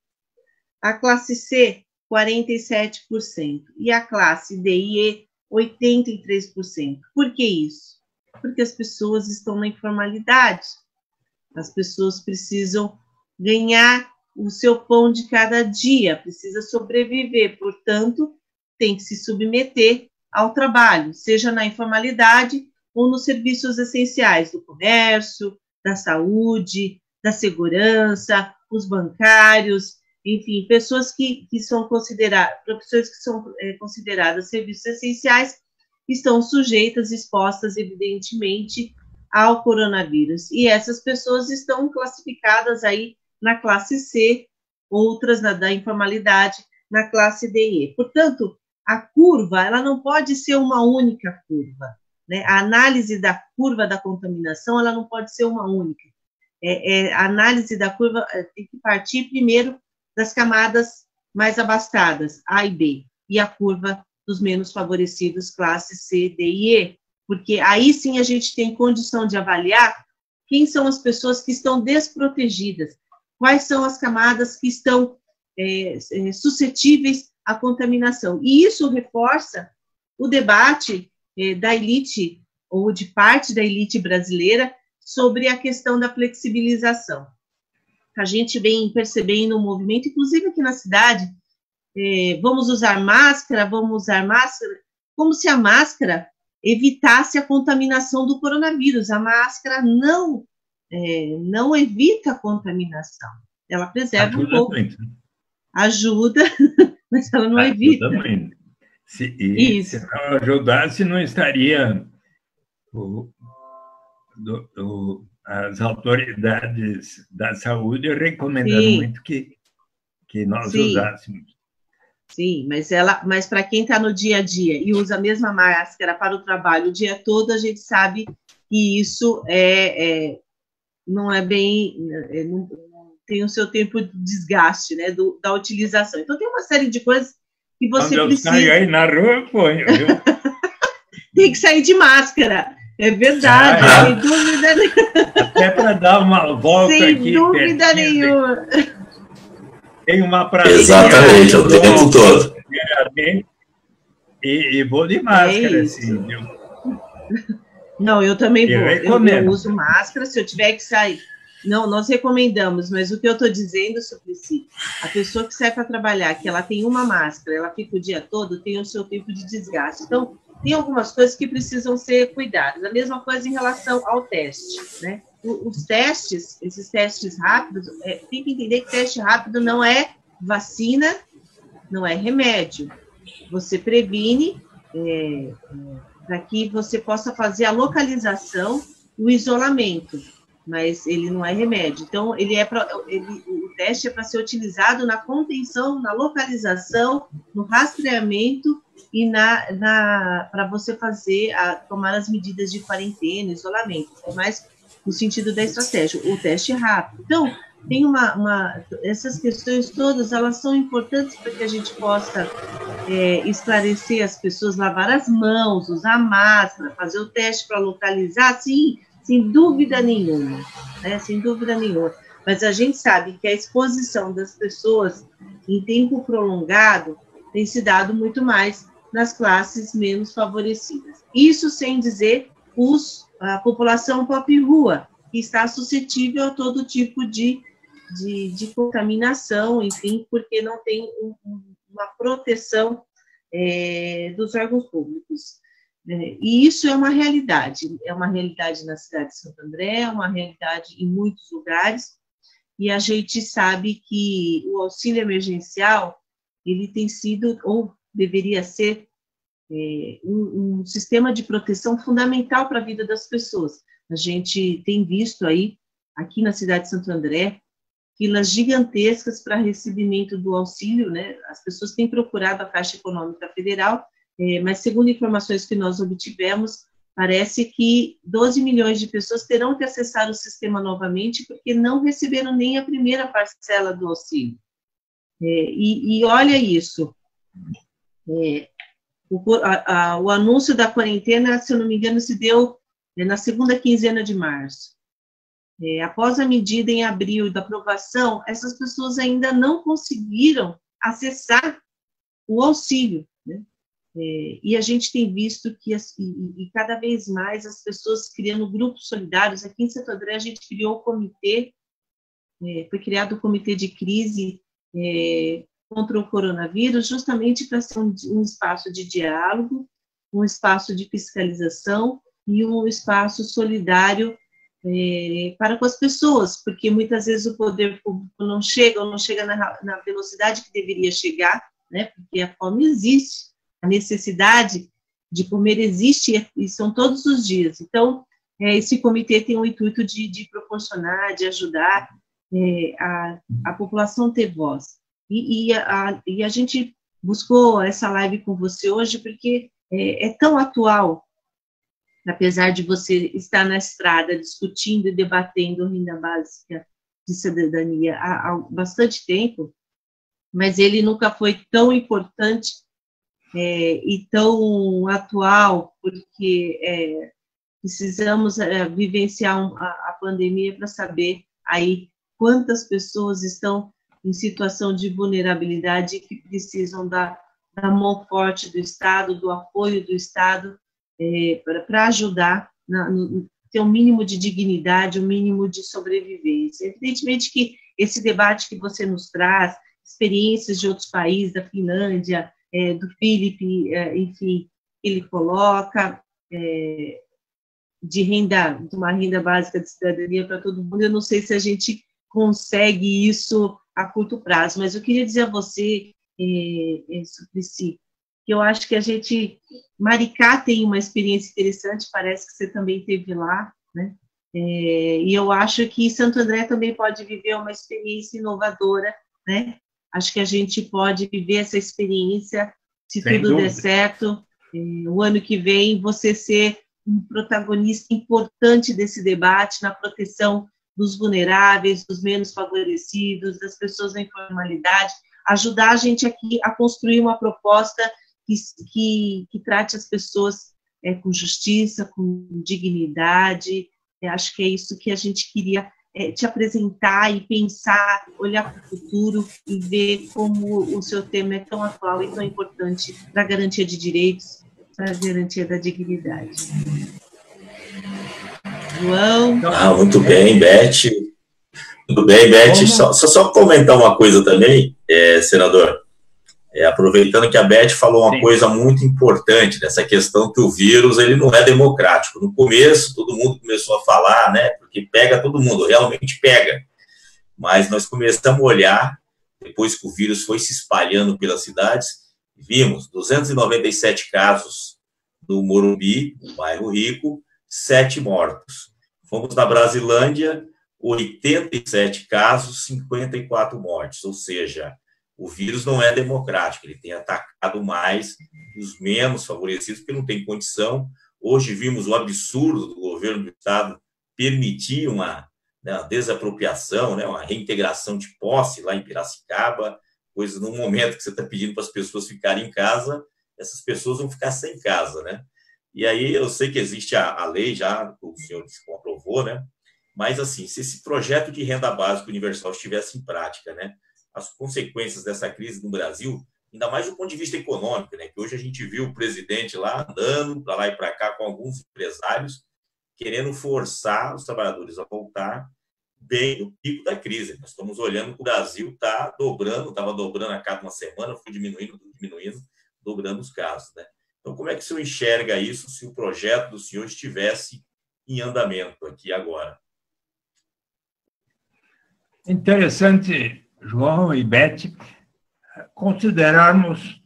A classe C, 47%, e a classe D e E, 83%. Por que isso? Porque as pessoas estão na informalidade, as pessoas precisam ganhar o seu pão de cada dia, precisa sobreviver, portanto, tem que se submeter ao trabalho, seja na informalidade ou nos serviços essenciais do comércio, da saúde, da segurança, os bancários, enfim, pessoas que são consideradas, profissões que são consideradas serviços essenciais, estão sujeitas, expostas, evidentemente, ao coronavírus. E essas pessoas estão classificadas aí na classe C, outras da informalidade, na classe D e E. Portanto, a curva, ela não pode ser uma única curva, né? A análise da curva da contaminação, ela não pode ser uma única. A análise da curva tem que partir primeiro das camadas mais abastadas, A e B, e a curva dos menos favorecidos, classe C, D e E, porque aí sim a gente tem condição de avaliar quem são as pessoas que estão desprotegidas, quais são as camadas que estão suscetíveis à contaminação. E isso reforça o debate da elite, ou de parte da elite brasileira, sobre a questão da flexibilização. A gente vem percebendo um movimento, inclusive aqui na cidade, vamos usar máscara, como se a máscara evitasse a contaminação do coronavírus. A máscara não evita a contaminação, ela preserva um pouco. Muito. Ajuda, mas ela não evita. Muito. Se não ajudasse, não estaria as autoridades da saúde recomendando muito que nós usássemos. Sim, mas para quem está no dia a dia e usa a mesma máscara para o trabalho o dia todo, a gente sabe que isso não é bem, não tem o seu tempo de desgaste, né, da utilização. Então tem uma série de coisas que você precisa. Quando eu saio aí na rua, eu ponho, viu? Tem que sair de máscara. É verdade, sem dúvida nenhuma. Até para dar uma volta sem aqui. Sem dúvida nenhuma. Tem uma praia. Exatamente, o tempo todo. E vou de máscara, assim, viu? Não, eu também vou. Eu uso máscara, se eu tiver que sair. Não, nós recomendamos, mas o que eu estou dizendo, Suplicy, a pessoa que sai para trabalhar, que ela tem uma máscara, ela fica o dia todo, tem o seu tempo de desgaste. Então, tem algumas coisas que precisam ser cuidadas. A mesma coisa em relação ao teste, né? Os testes, esses testes rápidos, tem que entender que teste rápido não é vacina, não é remédio. Você previne para que você possa fazer a localização e o isolamento, mas ele não é remédio. Então, o teste é para ser utilizado na contenção, na localização, no rastreamento e para você tomar as medidas de quarentena, isolamento, é mais no sentido da estratégia, o teste rápido. Então, tem essas questões todas, elas são importantes para que a gente possa esclarecer as pessoas, lavar as mãos, usar máscara, fazer o teste para localizar, sim, sem dúvida nenhuma, né? Sem dúvida nenhuma. Mas a gente sabe que a exposição das pessoas em tempo prolongado tem se dado muito mais nas classes menos favorecidas. Isso sem dizer a população pop-rua, que está suscetível a todo tipo de contaminação, enfim, porque não tem uma proteção dos órgãos públicos. E isso é uma realidade na cidade de Santo André, é uma realidade em muitos lugares, e a gente sabe que o auxílio emergencial, ele tem sido, ou deveria ser, um sistema de proteção fundamental para a vida das pessoas. A gente tem visto aí, aqui na cidade de Santo André, filas gigantescas para recebimento do auxílio, né? As pessoas têm procurado a Caixa Econômica Federal, mas segundo informações que nós obtivemos, parece que 12 milhões de pessoas terão que acessar o sistema novamente porque não receberam nem a primeira parcela do auxílio. E olha isso, o anúncio da quarentena, se eu não me engano, se deu na segunda quinzena de março. Após a medida em abril da aprovação, essas pessoas ainda não conseguiram acessar o auxílio, né? E a gente tem visto que, e cada vez mais, as pessoas criando grupos solidários. Aqui em Santo André, a gente criou o comitê, foi criado o comitê de crise contra o coronavírus, justamente para ser um espaço de diálogo, um espaço de fiscalização e um espaço solidário para com as pessoas, porque muitas vezes o poder público não chega na velocidade que deveria chegar, né? Porque a fome existe, a necessidade de comer existe e são todos os dias. Então, esse comitê tem o intuito de proporcionar, de ajudar a população ter voz. E a gente buscou essa live com você hoje porque é tão atual, apesar de você estar na estrada discutindo e debatendo renda básica de cidadania há bastante tempo, mas ele nunca foi tão importante e tão atual, porque precisamos vivenciar a pandemia para saber aí quantas pessoas estão em situação de vulnerabilidade que precisam da mão forte do Estado, do apoio do Estado, para ajudar ter um mínimo de dignidade, um mínimo de sobrevivência. Evidentemente que esse debate que você nos traz, experiências de outros países, da Finlândia, do Felipe, enfim, ele coloca de uma renda básica de cidadania para todo mundo. Eu não sei se a gente consegue isso a curto prazo, mas eu queria dizer a você, Suplicy, que eu acho que Maricá tem uma experiência interessante, parece que você também esteve lá, né? E eu acho que Santo André também pode viver uma experiência inovadora, né? Acho que a gente pode viver essa experiência, se Sem tudo dúvida. der certo, o ano que vem, você ser um protagonista importante desse debate na proteção dos vulneráveis, dos menos favorecidos, das pessoas na informalidade, ajudar a gente aqui a construir uma proposta que trate as pessoas com justiça, com dignidade. Acho que é isso que a gente queria te apresentar e pensar, olhar para o futuro e ver como o seu tema é tão atual e tão importante para a garantia de direitos, para a garantia da dignidade. João? Muito bem, Beth. Tudo bem, Beth? Só comentar uma coisa também, senador. Aproveitando que a Beth falou uma coisa muito importante dessa questão que o vírus ele não é democrático. No começo, todo mundo começou a falar, né? Porque pega todo mundo, realmente pega. Mas nós começamos a olhar, depois que o vírus foi se espalhando pelas cidades, vimos 297 casos no Morumbi, no bairro Rico, 7 mortos. Fomos na Brasilândia, 87 casos, 54 mortes, ou seja, o vírus não é democrático, ele tem atacado mais os menos favorecidos, porque não tem condição. Hoje vimos o absurdo do governo do Estado permitir uma desapropriação, uma reintegração de posse lá em Piracicaba, pois no momento que você está pedindo para as pessoas ficarem em casa, essas pessoas vão ficar sem casa, né? E aí eu sei que existe a lei já, o senhor aprovou, né? Mas, assim, se esse projeto de renda básica universal estivesse em prática, né, as consequências dessa crise no Brasil, ainda mais do ponto de vista econômico, né, que hoje a gente viu o presidente lá andando para lá e para cá com alguns empresários querendo forçar os trabalhadores a voltar bem no pico da crise. Nós estamos olhando que o Brasil está dobrando, estava dobrando a cada uma semana, foi diminuindo, dobrando os casos, né? Então, como é que o senhor enxerga isso se o projeto do senhor estivesse em andamento aqui agora? Interessante, João e Beth, considerarmos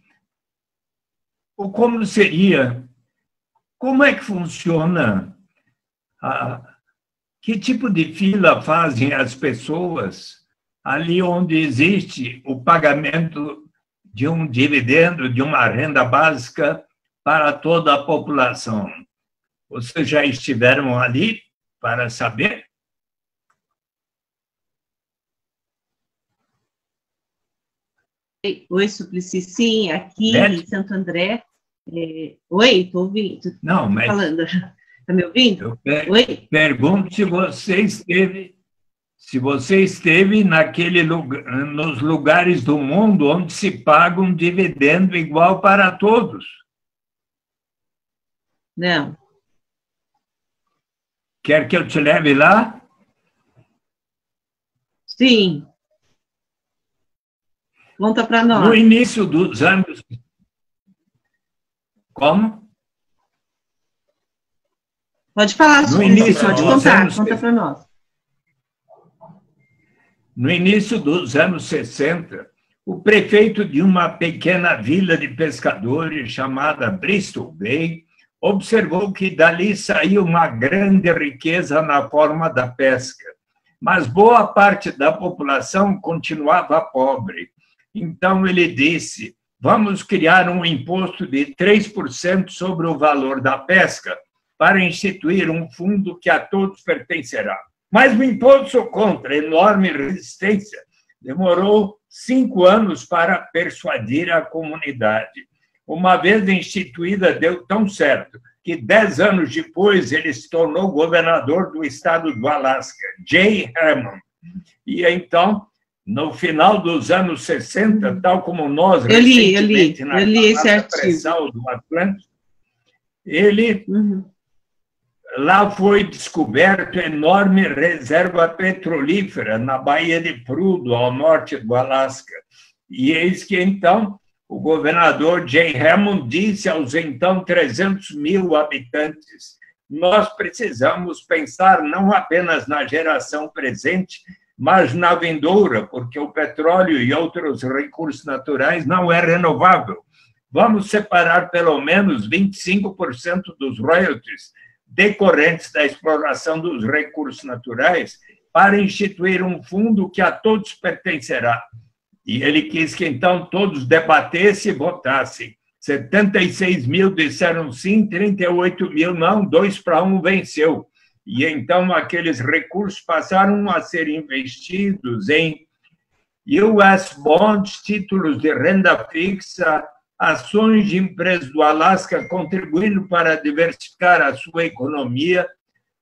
como seria, como é que funciona, que tipo de fila fazem as pessoas ali onde existe o pagamento de um dividendo, de uma renda básica para toda a população. Vocês já estiveram ali para saber? Oi, Suplicy, sim, aqui em Santo André. Oi, estou ouvindo. Não, mas... falando. Está me ouvindo? Oi? Pergunto se você esteve nos lugares do mundo onde se paga um dividendo igual para todos. Não. Quer que eu te leve lá? Sim. Conta para nós. No início dos anos... Como? Pode falar, no início pode contar, conta para nós. No início dos anos 60, o prefeito de uma pequena vila de pescadores chamada Bristol Bay observou que dali saía uma grande riqueza na forma da pesca, mas boa parte da população continuava pobre. Então ele disse: vamos criar um imposto de 3% sobre o valor da pesca para instituir um fundo que a todos pertencerá. Mas o imposto contra enorme resistência demorou 5 anos para persuadir a comunidade. Uma vez instituída, deu tão certo que 10 anos depois ele se tornou governador do estado do Alasca, Jay Hammond. E então, no final dos anos 60, tal como nós recentemente na camada pré-sal do Atlântico, ele... Lá foi descoberto enorme reserva petrolífera na Baía de Prudhoe, ao norte do Alasca. E eis que, então, o governador Jay Hammond disse aos, então, 300 mil habitantes: nós precisamos pensar não apenas na geração presente, mas na vindoura, porque o petróleo e outros recursos naturais não é renovável. Vamos separar pelo menos 25% dos royalties decorrentes da exploração dos recursos naturais para instituir um fundo que a todos pertencerá. E ele quis que, então, todos debatessem e votassem. 76 mil disseram sim, 38 mil não, 2-1 venceu. E, então, aqueles recursos passaram a ser investidos em US Bonds, títulos de renda fixa, ações de empresas do Alasca, contribuindo para diversificar a sua economia,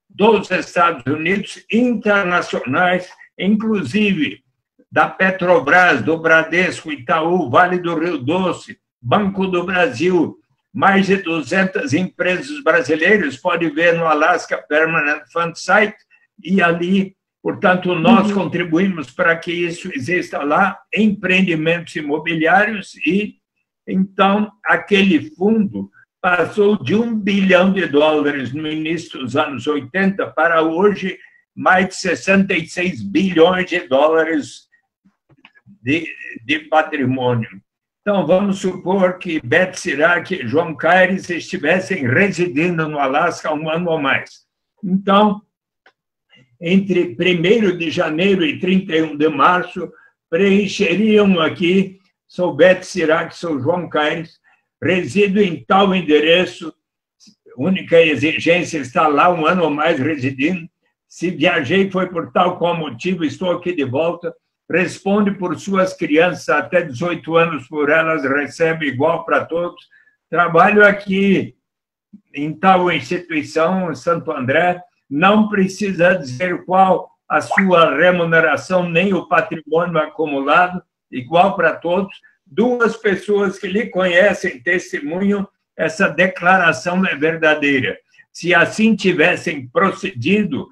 dos Estados Unidos, internacionais, inclusive da Petrobras, do Bradesco, Itaú, Vale do Rio Doce, Banco do Brasil, mais de 200 empresas brasileiras, pode ver no Alaska Permanent Fund Site, e ali, portanto, nós contribuímos para que isso exista lá, empreendimentos imobiliários, e então aquele fundo passou de $1 bilhão no início dos anos 80 para hoje mais de 66 bilhões de dólares de patrimônio. Então, vamos supor que Beth Sirac e João Caires estivessem residindo no Alasca há 1 ano ou mais. Então, entre 1º de janeiro e 31 de março, preencheriam aqui: sou Beth Sirac, sou João Caires, resido em tal endereço, única exigência, está lá 1 ano ou mais residindo. Se viajei foi por tal qual motivo, estou aqui de volta. Responde por suas crianças até 18 anos, por elas recebe igual para todos. Trabalho aqui em tal instituição, Santo André, não precisa dizer qual a sua remuneração, nem o patrimônio acumulado, igual para todos. 2 pessoas que lhe conhecem testemunham, essa declaração é verdadeira. Se assim tivessem procedido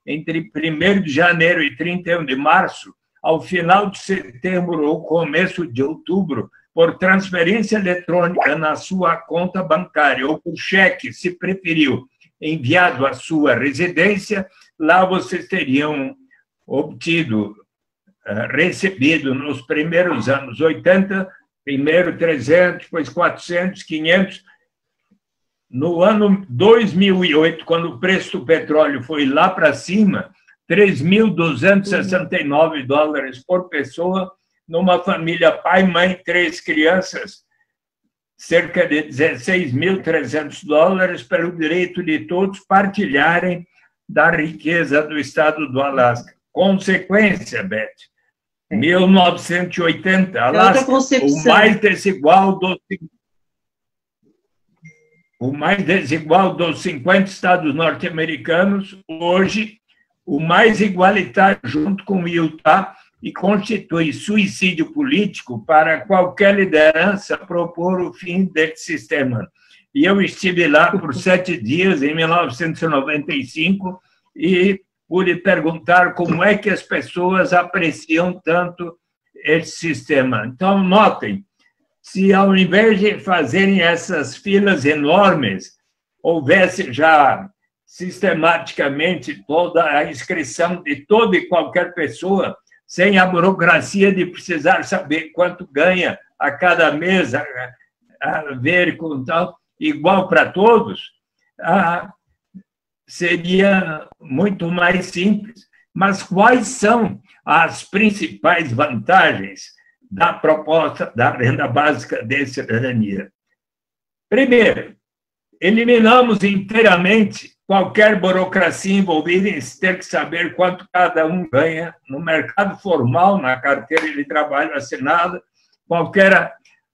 entre 1º de janeiro e 31 de março, ao final de setembro ou começo de outubro, por transferência eletrônica na sua conta bancária, ou por cheque, se preferiu, enviado à sua residência, lá vocês teriam obtido, recebido nos primeiros anos 80, primeiro 300, depois 400, 500. No ano 2008, quando o preço do petróleo foi lá para cima, 3.269 dólares por pessoa, numa família pai, mãe, 3 crianças, cerca de 16.300 dólares pelo direito de todos partilharem da riqueza do estado do Alasca. Consequência, Beth, 1980, Alasca, o mais desigual dos 50 estados norte-americanos, hoje o mais igualitário junto com Utah, e constitui suicídio político para qualquer liderança propor o fim desse sistema. E eu estive lá por 7 dias, em 1995, e pude perguntar como é que as pessoas apreciam tanto esse sistema. Então, notem, se ao invés de fazerem essas filas enormes, houvesse já sistematicamente toda a inscrição de toda e qualquer pessoa, sem a burocracia de precisar saber quanto ganha a cada mês, a ver com tal, igual para todos, seria muito mais simples. Mas quais são as principais vantagens da proposta da renda básica de cidadania? Primeiro, eliminamos inteiramente qualquer burocracia envolvida em ter que saber quanto cada um ganha no mercado formal, na carteira de trabalho assinada, qualquer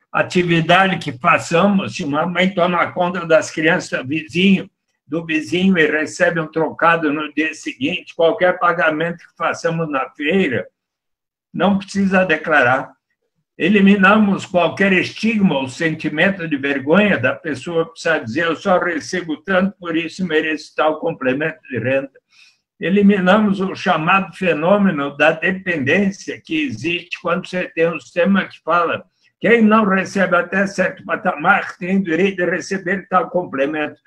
atividade que façamos, se uma mãe toma conta das crianças do vizinho e recebe um trocado no dia seguinte, qualquer pagamento que façamos na feira, não precisa declarar. Eliminamos qualquer estigma ou sentimento de vergonha da pessoa precisar dizer eu só recebo tanto, por isso mereço tal complemento de renda. Eliminamos o chamado fenômeno da dependência que existe quando você tem um sistema que fala quem não recebe até certo patamar tem direito de receber tal complemento.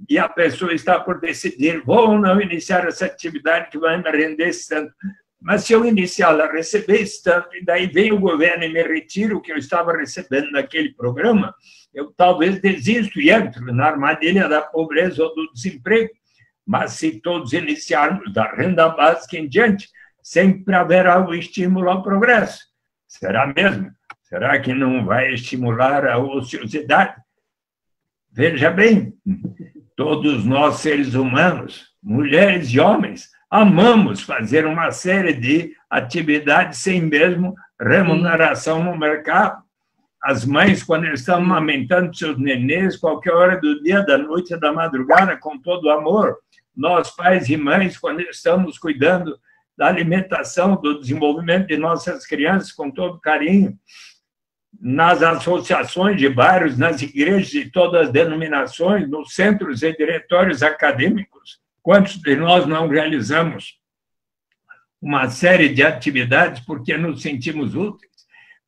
E a pessoa está por decidir vou ou não iniciar essa atividade que vai me render esse tanto. Mas se eu iniciar a receber esse tanto, e daí vem o governo e me retira o que eu estava recebendo naquele programa, eu talvez desisto e entro na armadilha da pobreza ou do desemprego. Mas se todos iniciarmos da renda básica em diante, sempre haverá o estímulo ao progresso. Será mesmo? Será que não vai estimular a ociosidade? Veja bem, todos nós seres humanos, mulheres e homens, amamos fazer uma série de atividades sem mesmo remuneração no mercado. As mães, quando estão amamentando seus nenês, qualquer hora do dia, da noite, da madrugada, com todo o amor. Nós, pais e mães, quando estamos cuidando da alimentação, do desenvolvimento de nossas crianças, com todo carinho. Nas associações de bairros, nas igrejas de todas as denominações, nos centros e diretórios acadêmicos, quantos de nós não realizamos uma série de atividades porque nos sentimos úteis?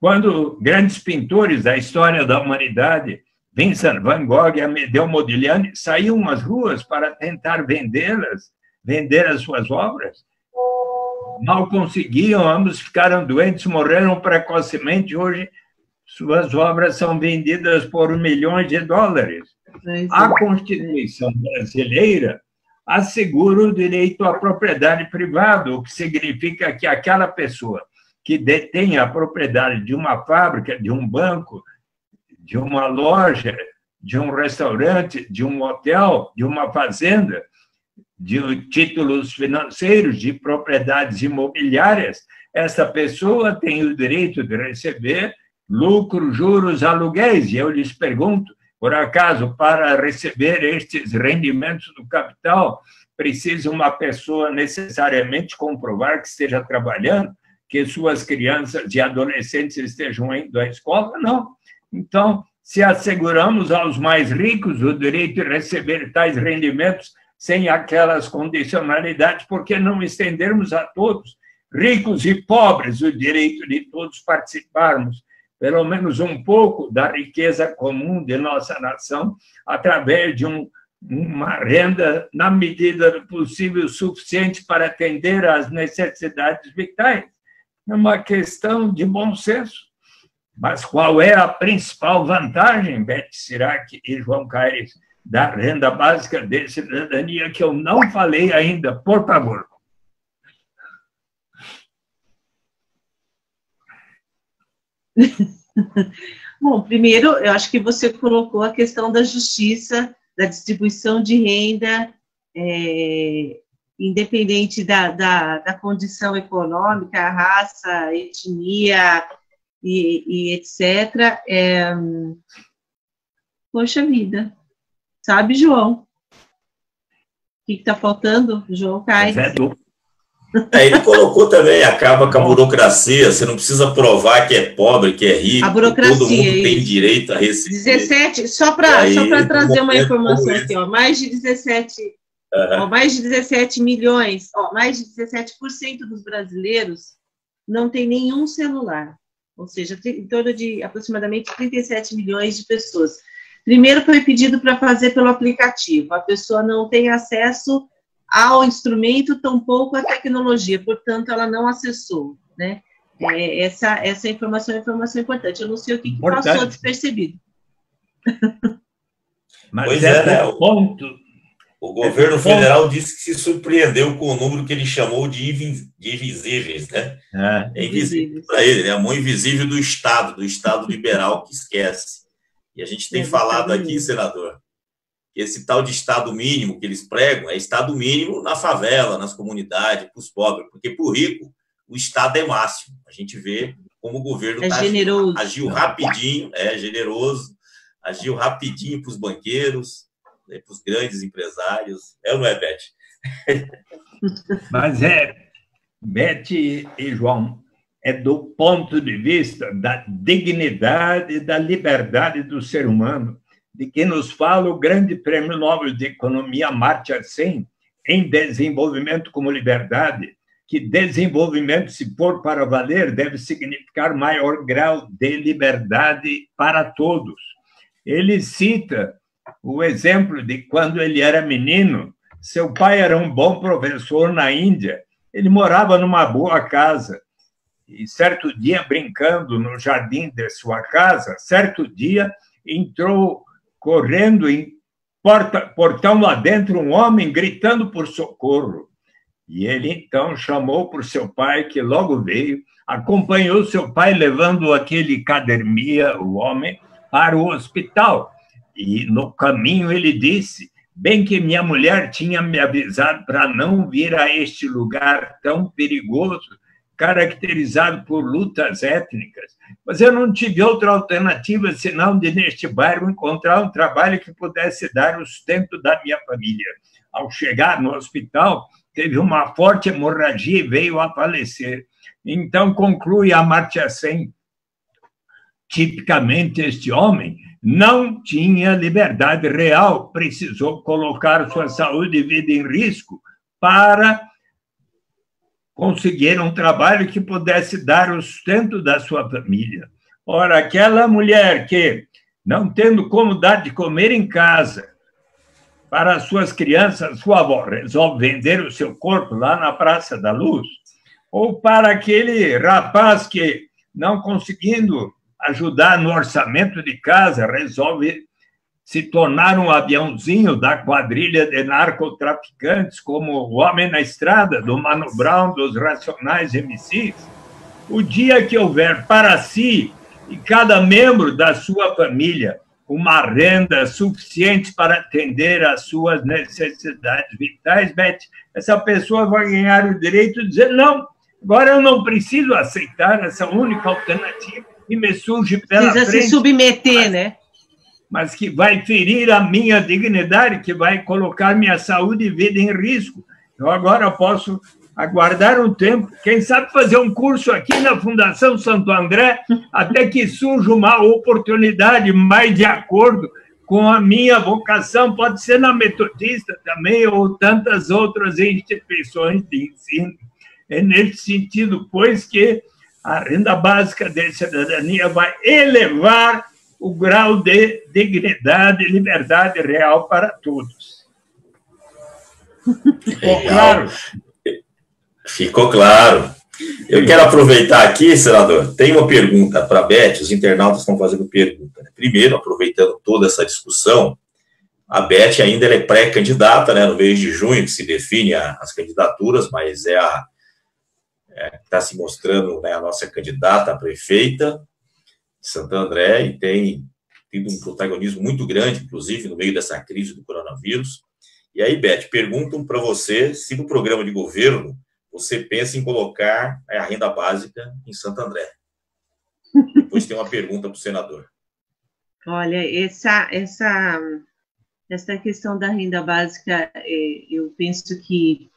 Quando grandes pintores da história da humanidade, Vincent van Gogh e Amedeo Modigliani, saíam às ruas para tentar vender as suas obras, mal conseguiam, ambos ficaram doentes, morreram precocemente, hoje suas obras são vendidas por milhões de dólares. A Constituição brasileira assegura o direito à propriedade privada, o que significa que aquela pessoa que detém a propriedade de uma fábrica, de um banco, de uma loja, de um restaurante, de um hotel, de uma fazenda, de títulos financeiros, de propriedades imobiliárias, essa pessoa tem o direito de receber lucro, juros, aluguéis. E eu lhes pergunto, por acaso, para receber estes rendimentos do capital, precisa uma pessoa necessariamente comprovar que esteja trabalhando, que suas crianças e adolescentes estejam indo à escola? Não. Então, se asseguramos aos mais ricos o direito de receber tais rendimentos sem aquelas condicionalidades, por que não estendermos a todos, ricos e pobres, o direito de todos participarmos pelo menos um pouco da riqueza comum de nossa nação através de uma renda, na medida do possível, suficiente para atender às necessidades vitais. É uma questão de bom senso. Mas qual é a principal vantagem, Beth Sirac e João Caires, da renda básica de cidadania, que eu não falei ainda? Por favor. Bom, primeiro, eu acho que você colocou a questão da justiça, da distribuição de renda, independente da condição econômica, raça, etnia e etc. Poxa vida. Sabe, João? O que está faltando, João Caires? Ele colocou também, acaba com a burocracia, você não precisa provar que é pobre, que é rico, a burocracia, todo mundo tem direito a receber. 17, só para trazer uma informação aqui, ó, mais de 17 milhões, mais de 17% dos brasileiros não tem nenhum celular, ou seja, em torno de aproximadamente 37 milhões de pessoas. Primeiro foi pedido para fazer pelo aplicativo, a pessoa não tem acesso ao instrumento, tampouco à tecnologia, portanto, ela não acessou, né? Essa informação é informação importante. Eu não sei o que passou despercebido. Mas pois né? O governo federal disse que se surpreendeu com o número que ele chamou de invisíveis, né? É invisível para ele, é a mão invisível do Estado liberal que esquece. E a gente tem falado aqui, senador, que esse tal de Estado mínimo que eles pregam é Estado mínimo na favela, nas comunidades, para os pobres, porque para o rico o Estado é máximo. A gente vê como o governo agiu rapidinho, generoso, agiu rapidinho para os banqueiros, para os grandes empresários. É ou não é, Beth? Mas Beth e João, é do ponto de vista da dignidade e da liberdade do ser humano, de que nos fala o grande prêmio Nobel de Economia, Amartya Sen, em Desenvolvimento como Liberdade, que desenvolvimento, se for para valer, deve significar maior grau de liberdade para todos. Ele cita o exemplo de quando ele era menino, seu pai era um bom professor na Índia, ele morava numa boa casa, e certo dia, brincando no jardim de sua casa, certo dia entrou correndo em portão lá dentro um homem gritando por socorro. E ele, então, chamou por seu pai, que logo veio, acompanhou seu pai levando aquele cadermia, o homem, para o hospital. E, no caminho, ele disse, bem que minha mulher tinha me avisado para não vir a este lugar tão perigoso, caracterizado por lutas étnicas, mas eu não tive outra alternativa senão de, neste bairro, encontrar um trabalho que pudesse dar o sustento da minha família. Ao chegar no hospital, teve uma forte hemorragia e veio a falecer. Então, conclui Amartya Sen, tipicamente este homem não tinha liberdade real, precisou colocar sua saúde e vida em risco para conseguir um trabalho que pudesse dar o sustento da sua família. Ora, aquela mulher que, não tendo como dar de comer em casa para as suas crianças, sua avó resolve vender o seu corpo lá na Praça da Luz, ou para aquele rapaz que, não conseguindo ajudar no orçamento de casa, resolve se tornar um aviãozinho da quadrilha de narcotraficantes, como o Homem na Estrada, do Mano Brown, dos Racionais MCs, o dia que houver para si e cada membro da sua família uma renda suficiente para atender às suas necessidades vitais, Beth, essa pessoa vai ganhar o direito de dizer, não, agora eu não preciso aceitar essa única alternativa que me surge pela frente. Precisa se submeter, né? Mas que vai ferir a minha dignidade, que vai colocar minha saúde e vida em risco. Eu agora posso aguardar um tempo, quem sabe fazer um curso aqui na Fundação Santo André, até que surja uma oportunidade mais de acordo com a minha vocação, pode ser na Metodista também, ou tantas outras instituições de ensino. É nesse sentido, pois, que a renda básica de cidadania vai elevar o grau de dignidade e liberdade real para todos. Ficou claro? Ficou claro. Eu quero aproveitar aqui, senador, tem uma pergunta para a Beth, os internautas estão fazendo pergunta. Primeiro, aproveitando toda essa discussão, a Beth ainda é pré-candidata, né, no mês de junho, que se define as candidaturas, mas está se mostrando, né, a nossa candidata a prefeita de Santo André e tem tido um protagonismo muito grande, inclusive, no meio dessa crise do coronavírus. E aí, Beth, perguntam para você se no programa de governo você pensa em colocar a renda básica em Santo André. Depois tem uma pergunta para o senador. Olha, essa questão da renda básica, eu penso que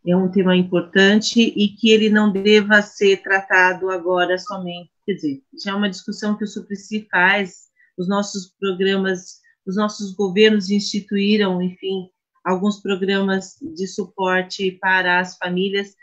é um tema importante e que ele não deva ser tratado agora somente, quer dizer, já é uma discussão que o Suplicy faz, os nossos programas, os nossos governos instituíram, enfim, alguns programas de suporte para as famílias,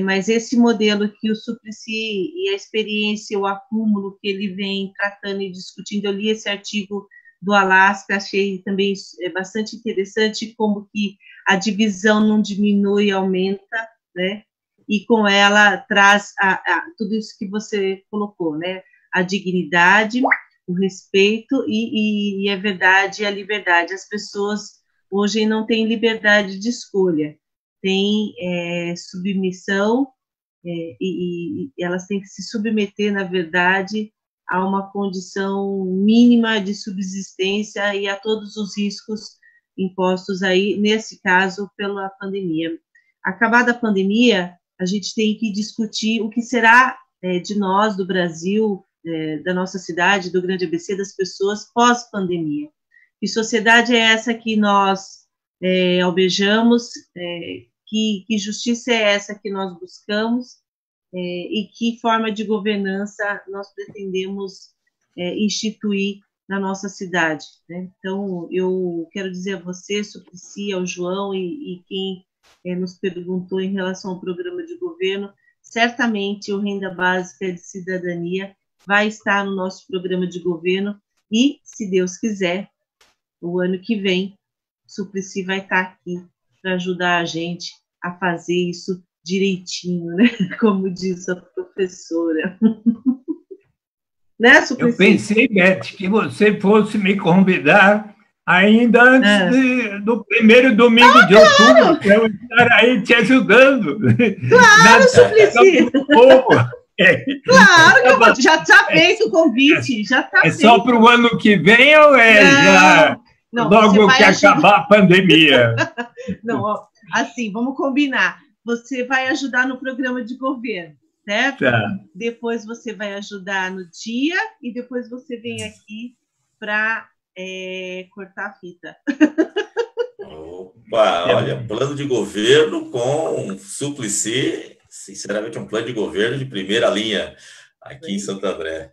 mas esse modelo que o Suplicy e a experiência, o acúmulo que ele vem tratando e discutindo, eu li esse artigo do Alasca, achei também bastante interessante como que a divisão não diminui, aumenta, né? E com ela traz tudo isso que você colocou, né? A dignidade, o respeito e a verdade e a liberdade. As pessoas hoje não têm liberdade de escolha, têm submissão e elas têm que se submeter, na verdade, a uma condição mínima de subsistência e a todos os riscos impostos aí, nesse caso, pela pandemia. Acabada a pandemia, a gente tem que discutir o que será de nós, do Brasil, da nossa cidade, do Grande ABC, das pessoas pós-pandemia. Que sociedade é essa que nós almejamos, que justiça é essa que nós buscamos, e que forma de governança nós pretendemos instituir na nossa cidade, né? Então, eu quero dizer a você, Suplicy, ao João e quem nos perguntou em relação ao programa de governo, certamente o Renda Básica de Cidadania vai estar no nosso programa de governo e, se Deus quiser, o ano que vem, o Suplicy vai estar aqui para ajudar a gente a fazer isso direitinho, né? Como diz a professora. Né, Suplicy? Eu pensei, Beth, que você fosse me convidar ainda antes do primeiro domingo de outubro, para eu estar aí te ajudando. Claro, Suplicy! Claro que já está feito o convite, já está feito. É só para o ano que vem ou já logo que acabar a pandemia? Não, ó, assim, vamos combinar. Você vai ajudar no programa de governo, certo? Tá. Depois você vai ajudar no dia e depois você vem aqui para cortar a fita. Opa, olha, plano de governo com Suplicy, sinceramente, um plano de governo de primeira linha aqui em Santo André.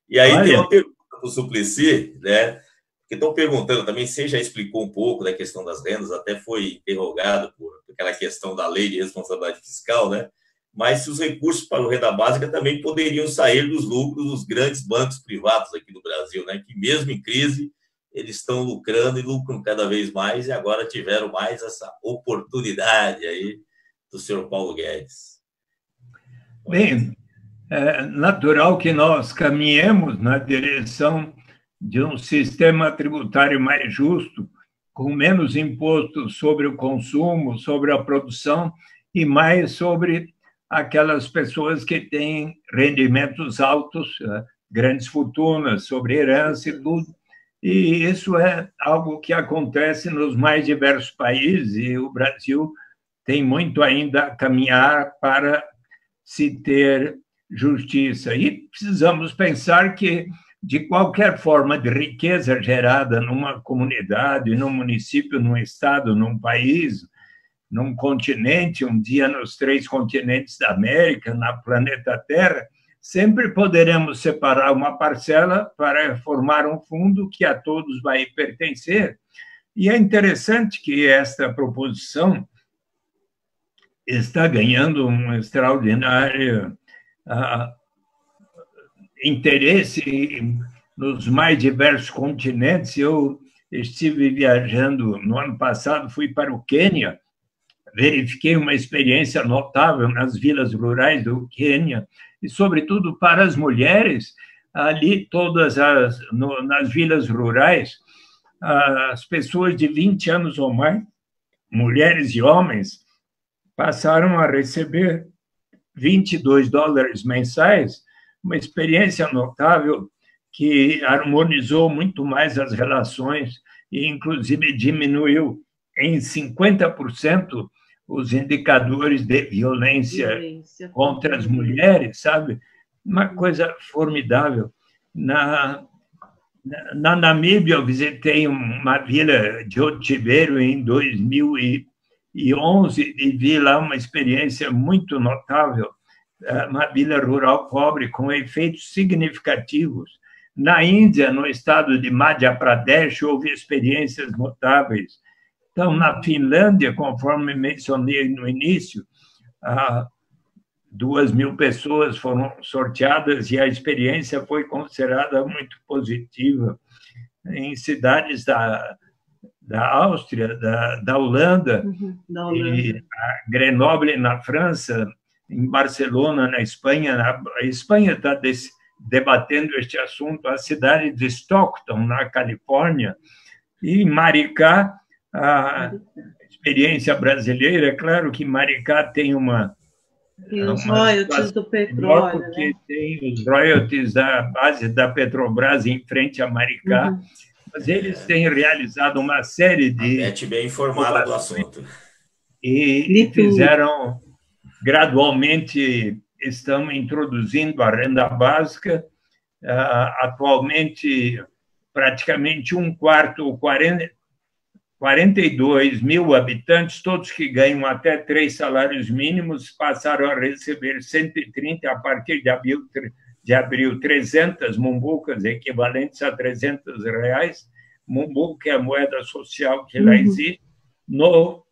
E aí tem uma pergunta para o Suplicy, né? Que estão perguntando também, você já explicou um pouco da questão das rendas, até foi interrogado por aquela questão da lei de responsabilidade fiscal, né? Mas se os recursos para o renda básica também poderiam sair dos lucros dos grandes bancos privados aqui no Brasil, né? Que mesmo em crise, eles estão lucrando e lucram cada vez mais e agora tiveram mais essa oportunidade aí do senhor Paulo Guedes. Bem, é natural que nós caminhemos na direção de um sistema tributário mais justo, com menos imposto sobre o consumo, sobre a produção e mais sobre aquelas pessoas que têm rendimentos altos, grandes fortunas, sobre herança e tudo. E isso é algo que acontece nos mais diversos países e o Brasil tem muito ainda a caminhar para se ter justiça. E precisamos pensar que, de qualquer forma de riqueza gerada numa comunidade, num município, num estado, num país, num continente, um dia nos 3 continentes da América, na planeta Terra, sempre poderemos separar uma parcela para formar um fundo que a todos vai pertencer. E é interessante que esta proposição está ganhando uma extraordinária interesse nos mais diversos continentes. Eu estive viajando no ano passado, fui para o Quênia, verifiquei uma experiência notável nas vilas rurais do Quênia, e, sobretudo, para as mulheres, ali, nas vilas rurais, as pessoas de 20 anos ou mais, mulheres e homens, passaram a receber $22 mensais, uma experiência notável que harmonizou muito mais as relações e, inclusive, diminuiu em 50% os indicadores de violência contra as mulheres, sabe? Uma coisa formidável. Na Namíbia, eu visitei uma vila de Otiveiro em 2011 e vi lá uma experiência muito notável, uma vila rural pobre com efeitos significativos. Na Índia, no estado de Madhya Pradesh, houve experiências notáveis. Então, na Finlândia, conforme mencionei no início, 2.000 pessoas foram sorteadas e a experiência foi considerada muito positiva. Em cidades da Áustria, da Holanda, e a Grenoble, na França, em Barcelona, na Espanha. A Espanha está debatendo este assunto, a cidade de Stockton, na Califórnia, e em Maricá, a experiência brasileira. É claro que Maricá tem os royalties do petróleo, porque tem os royalties da base da Petrobras em frente a Maricá, mas eles têm realizado uma série de... A Beth bem informada do assunto. E fizeram, gradualmente, estão introduzindo a renda básica. Atualmente, praticamente 42 mil habitantes, todos que ganham até 3 salários mínimos, passaram a receber 130 a partir de abril 300 mumbucas, equivalentes a R$300. Mumbuca é a moeda social que lá existe. No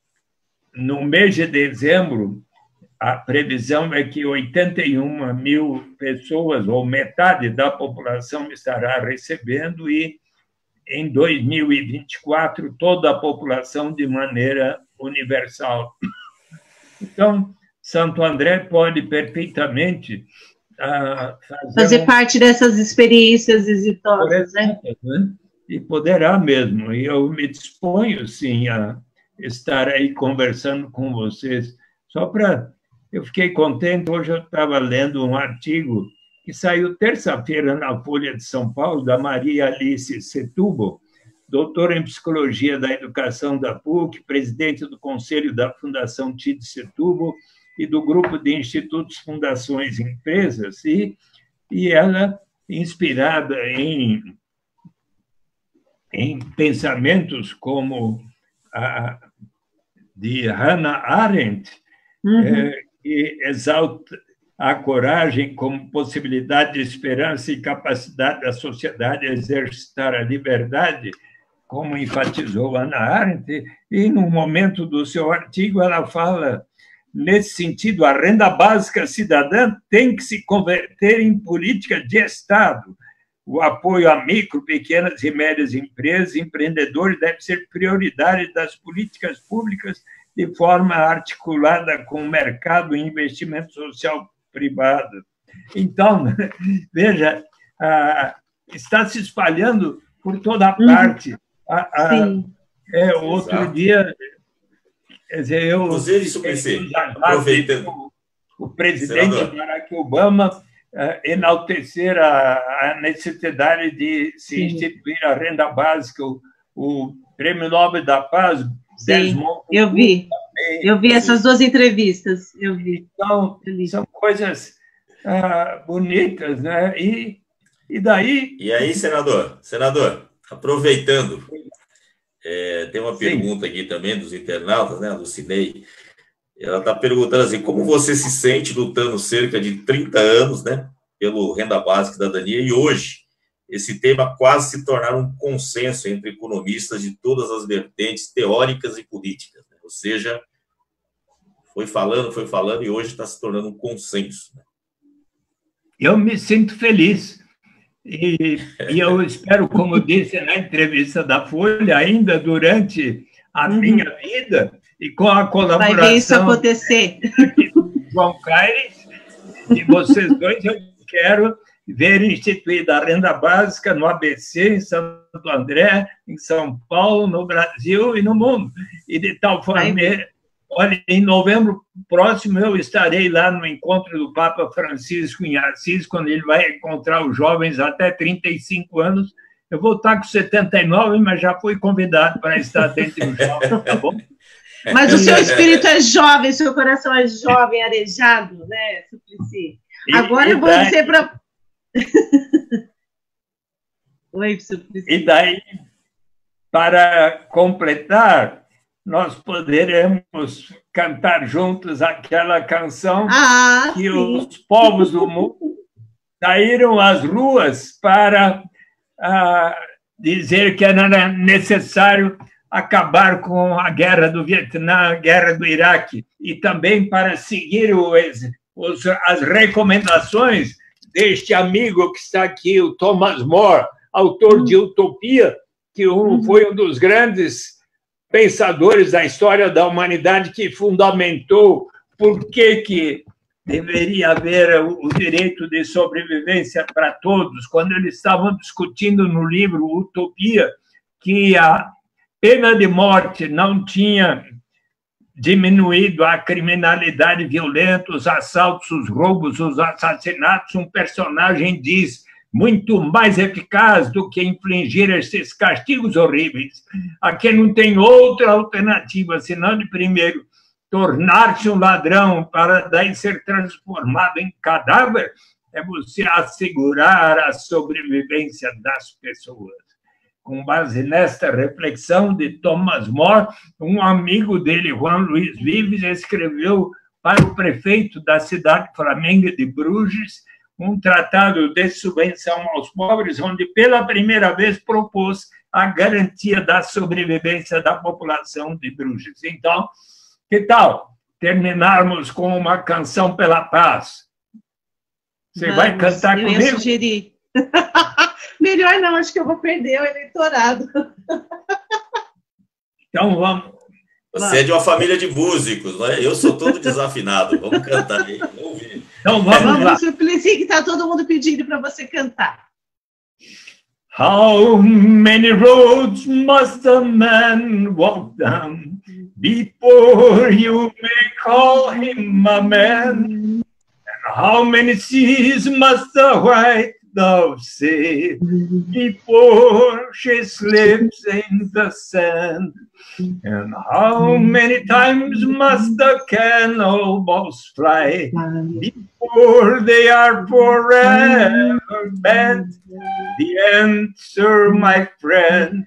mês de dezembro, a previsão é que 81 mil pessoas, ou metade da população, estará recebendo, e em 2024, toda a população de maneira universal. Então, Santo André pode perfeitamente fazer parte dessas experiências exitosas, né? E poderá mesmo. E eu me disponho, sim, a estar aí conversando com vocês. Eu fiquei contente, hoje eu estava lendo um artigo que saiu terça-feira na Folha de São Paulo, da Maria Alice Setúbal, doutora em Psicologia da Educação da PUC, presidente do Conselho da Fundação Tide Setúbal e do Grupo de Institutos, Fundações e Empresas, e ela, inspirada em pensamentos como de Hannah Arendt, que exalta a coragem como possibilidade de esperança e capacidade da sociedade a exercitar a liberdade, como enfatizou Hannah Arendt, e no momento do seu artigo ela fala, nesse sentido, a renda básica cidadã tem que se converter em política de Estado. O apoio a micro, pequenas e médias empresas, empreendedores, deve ser prioridade das políticas públicas de forma articulada com o mercado e investimento social privado. Então, veja, está se espalhando por toda a parte. Outro Exato. Dia, quer dizer, aproveitando o presidente Senador. Barack Obama enaltecer a necessidade de se instituir a renda básica, o Prêmio Nobel da Paz. Sim, eu vi essas duas entrevistas, eu vi. Então, são coisas bonitas, né? E daí... E aí, senador, aproveitando, tem uma pergunta aqui também dos internautas, né, do Cinei. Ela está perguntando assim, como você se sente lutando cerca de 30 anos, né, pelo renda básica e cidadania, e hoje esse tema quase se tornar um consenso entre economistas de todas as vertentes teóricas e políticas, né? Ou seja, foi falando, e hoje está se tornando um consenso, né? eu me sinto feliz. E eu espero, como disse na entrevista da Folha, ainda durante a minha vida, e com a colaboração... Vai ver isso acontecer. Do João Caires, e vocês dois, eu quero ver instituída a renda básica no ABC, em Santo André, em São Paulo, no Brasil e no mundo. E de tal forma... Olha, em novembro próximo eu estarei lá no encontro do Papa Francisco em Assis, quando ele vai encontrar os jovens até 35 anos. Eu vou estar com 79, mas já fui convidado para estar dentro do jovem, tá bom? Mas o seu espírito é jovem, seu coração é jovem, arejado, né, Suplicy? Agora eu vou dizer para... Oi, Suplicy. E daí, para completar, nós poderemos cantar juntos aquela canção que os povos do mundo saíram às ruas para dizer que era necessário acabar com a guerra do Vietnã, a guerra do Iraque, e também para seguir as recomendações deste amigo que está aqui, o Thomas More, autor de Utopia, que foi um dos grandes pensadores da história da humanidade, que fundamentou por que deveria haver o direito de sobrevivência para todos, quando eles estavam discutindo no livro Utopia que a pena de morte não tinha diminuído a criminalidade violenta, os assaltos, os roubos, os assassinatos. Um personagem diz: muito mais eficaz do que infligir esses castigos horríveis. Aqui não tem outra alternativa, senão, de primeiro, tornar-se um ladrão para daí ser transformado em cadáver, é você assegurar a sobrevivência das pessoas. Com base nesta reflexão de Thomas More, um amigo dele, Juan Luiz Vives, escreveu para o prefeito da cidade flamenga de Bruges um tratado de subvenção aos pobres, onde pela primeira vez propôs a garantia da sobrevivência da população de Bruges. Então, que tal terminarmos com uma canção pela paz? Você vai cantar comigo? Eu ia sugerir. Melhor não, acho que eu vou perder o eleitorado. Então, vamos. Você é de uma família de músicos, não é? Eu sou todo desafinado. Vamos cantar aí, vamos ouvir. Então, vamos lá. Suplicy, que está todo mundo pedindo para você cantar. How many roads must a man walk down before you may call him a man? And how many seas must the white dove sail before she slips in the sand? And how many times must the cannonballs fly before they are forever banned? The answer, my friend,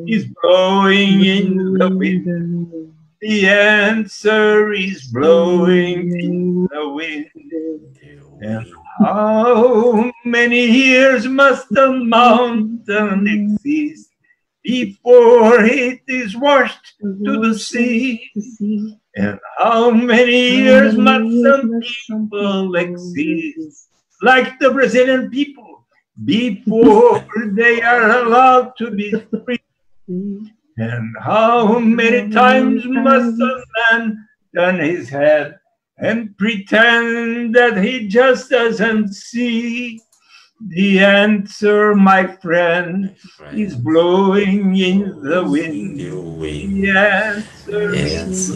is blowing in the wind. The answer is blowing in the wind. And how many years must the mountain exist before it is washed to the sea? And how many years must some people exist, like the Brazilian people, before they are allowed to be free? And how many times must a man turn his head and pretend that he just doesn't see? The answer, my friend, is blowing in the wind. The answer is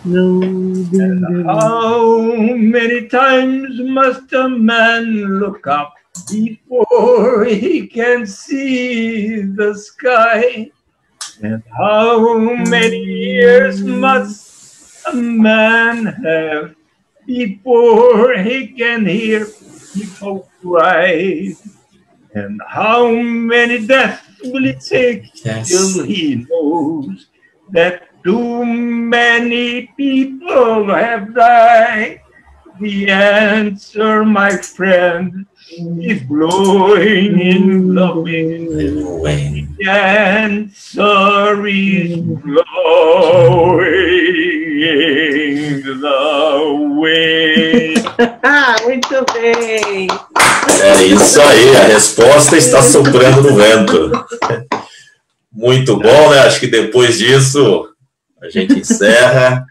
blowing. And how many times must a man look up before he can see the sky? And how many years must a man have before he can hear people cry? And how many deaths will it take till he knows that too many people have died? The answer, my friend, is blowing in the wind. The answer is blowing in the wind. Muito bem. É isso aí, a resposta está soprando no vento. Muito bom, né? Acho que depois disso a gente encerra.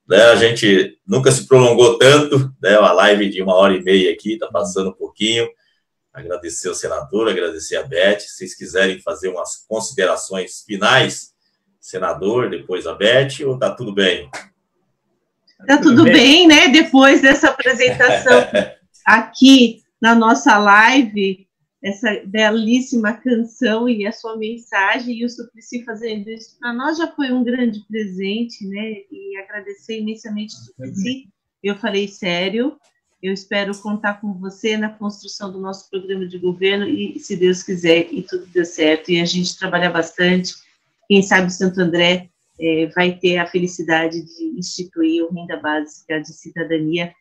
Né? A gente nunca se prolongou tanto, né? Uma live de 1h30 aqui, está passando um pouquinho. Agradecer ao senador, agradecer a Beth. Se vocês quiserem fazer umas considerações finais, senador, depois a Beth, ou está tudo bem? Está tudo bem, né? Depois dessa apresentação aqui na nossa live, essa belíssima canção e a sua mensagem, e o Suplicy fazendo isso para nós já foi um grande presente, né? E agradecer imensamente o Suplicy. Eu falei sério, eu espero contar com você na construção do nosso programa de governo e, se Deus quiser, e tudo deu certo, e a gente trabalha bastante. Quem sabe Santo André vai ter a felicidade de instituir o Renda Básica de Cidadania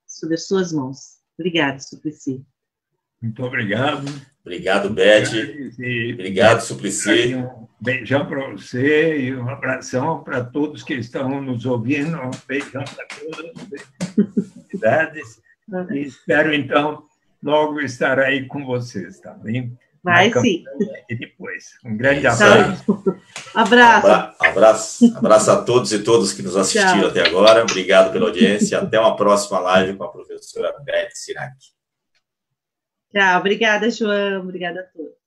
sob as suas mãos. Obrigada, Suplicy. Muito obrigado. Obrigado, Beth. Obrigado, Suplicy. Um beijão para você e um abração para todos que estão nos ouvindo. Um beijão para todas as cidades. E espero, então, logo estar aí com vocês, tá bem? Vai sim. E depois. Um grande abraço. Abraço a todos e todas que nos assistiram. Tchau. Até agora. Obrigado pela audiência. Até uma próxima live com a professora Beth Sirac. Tchau. Obrigada, João. Obrigada a todos.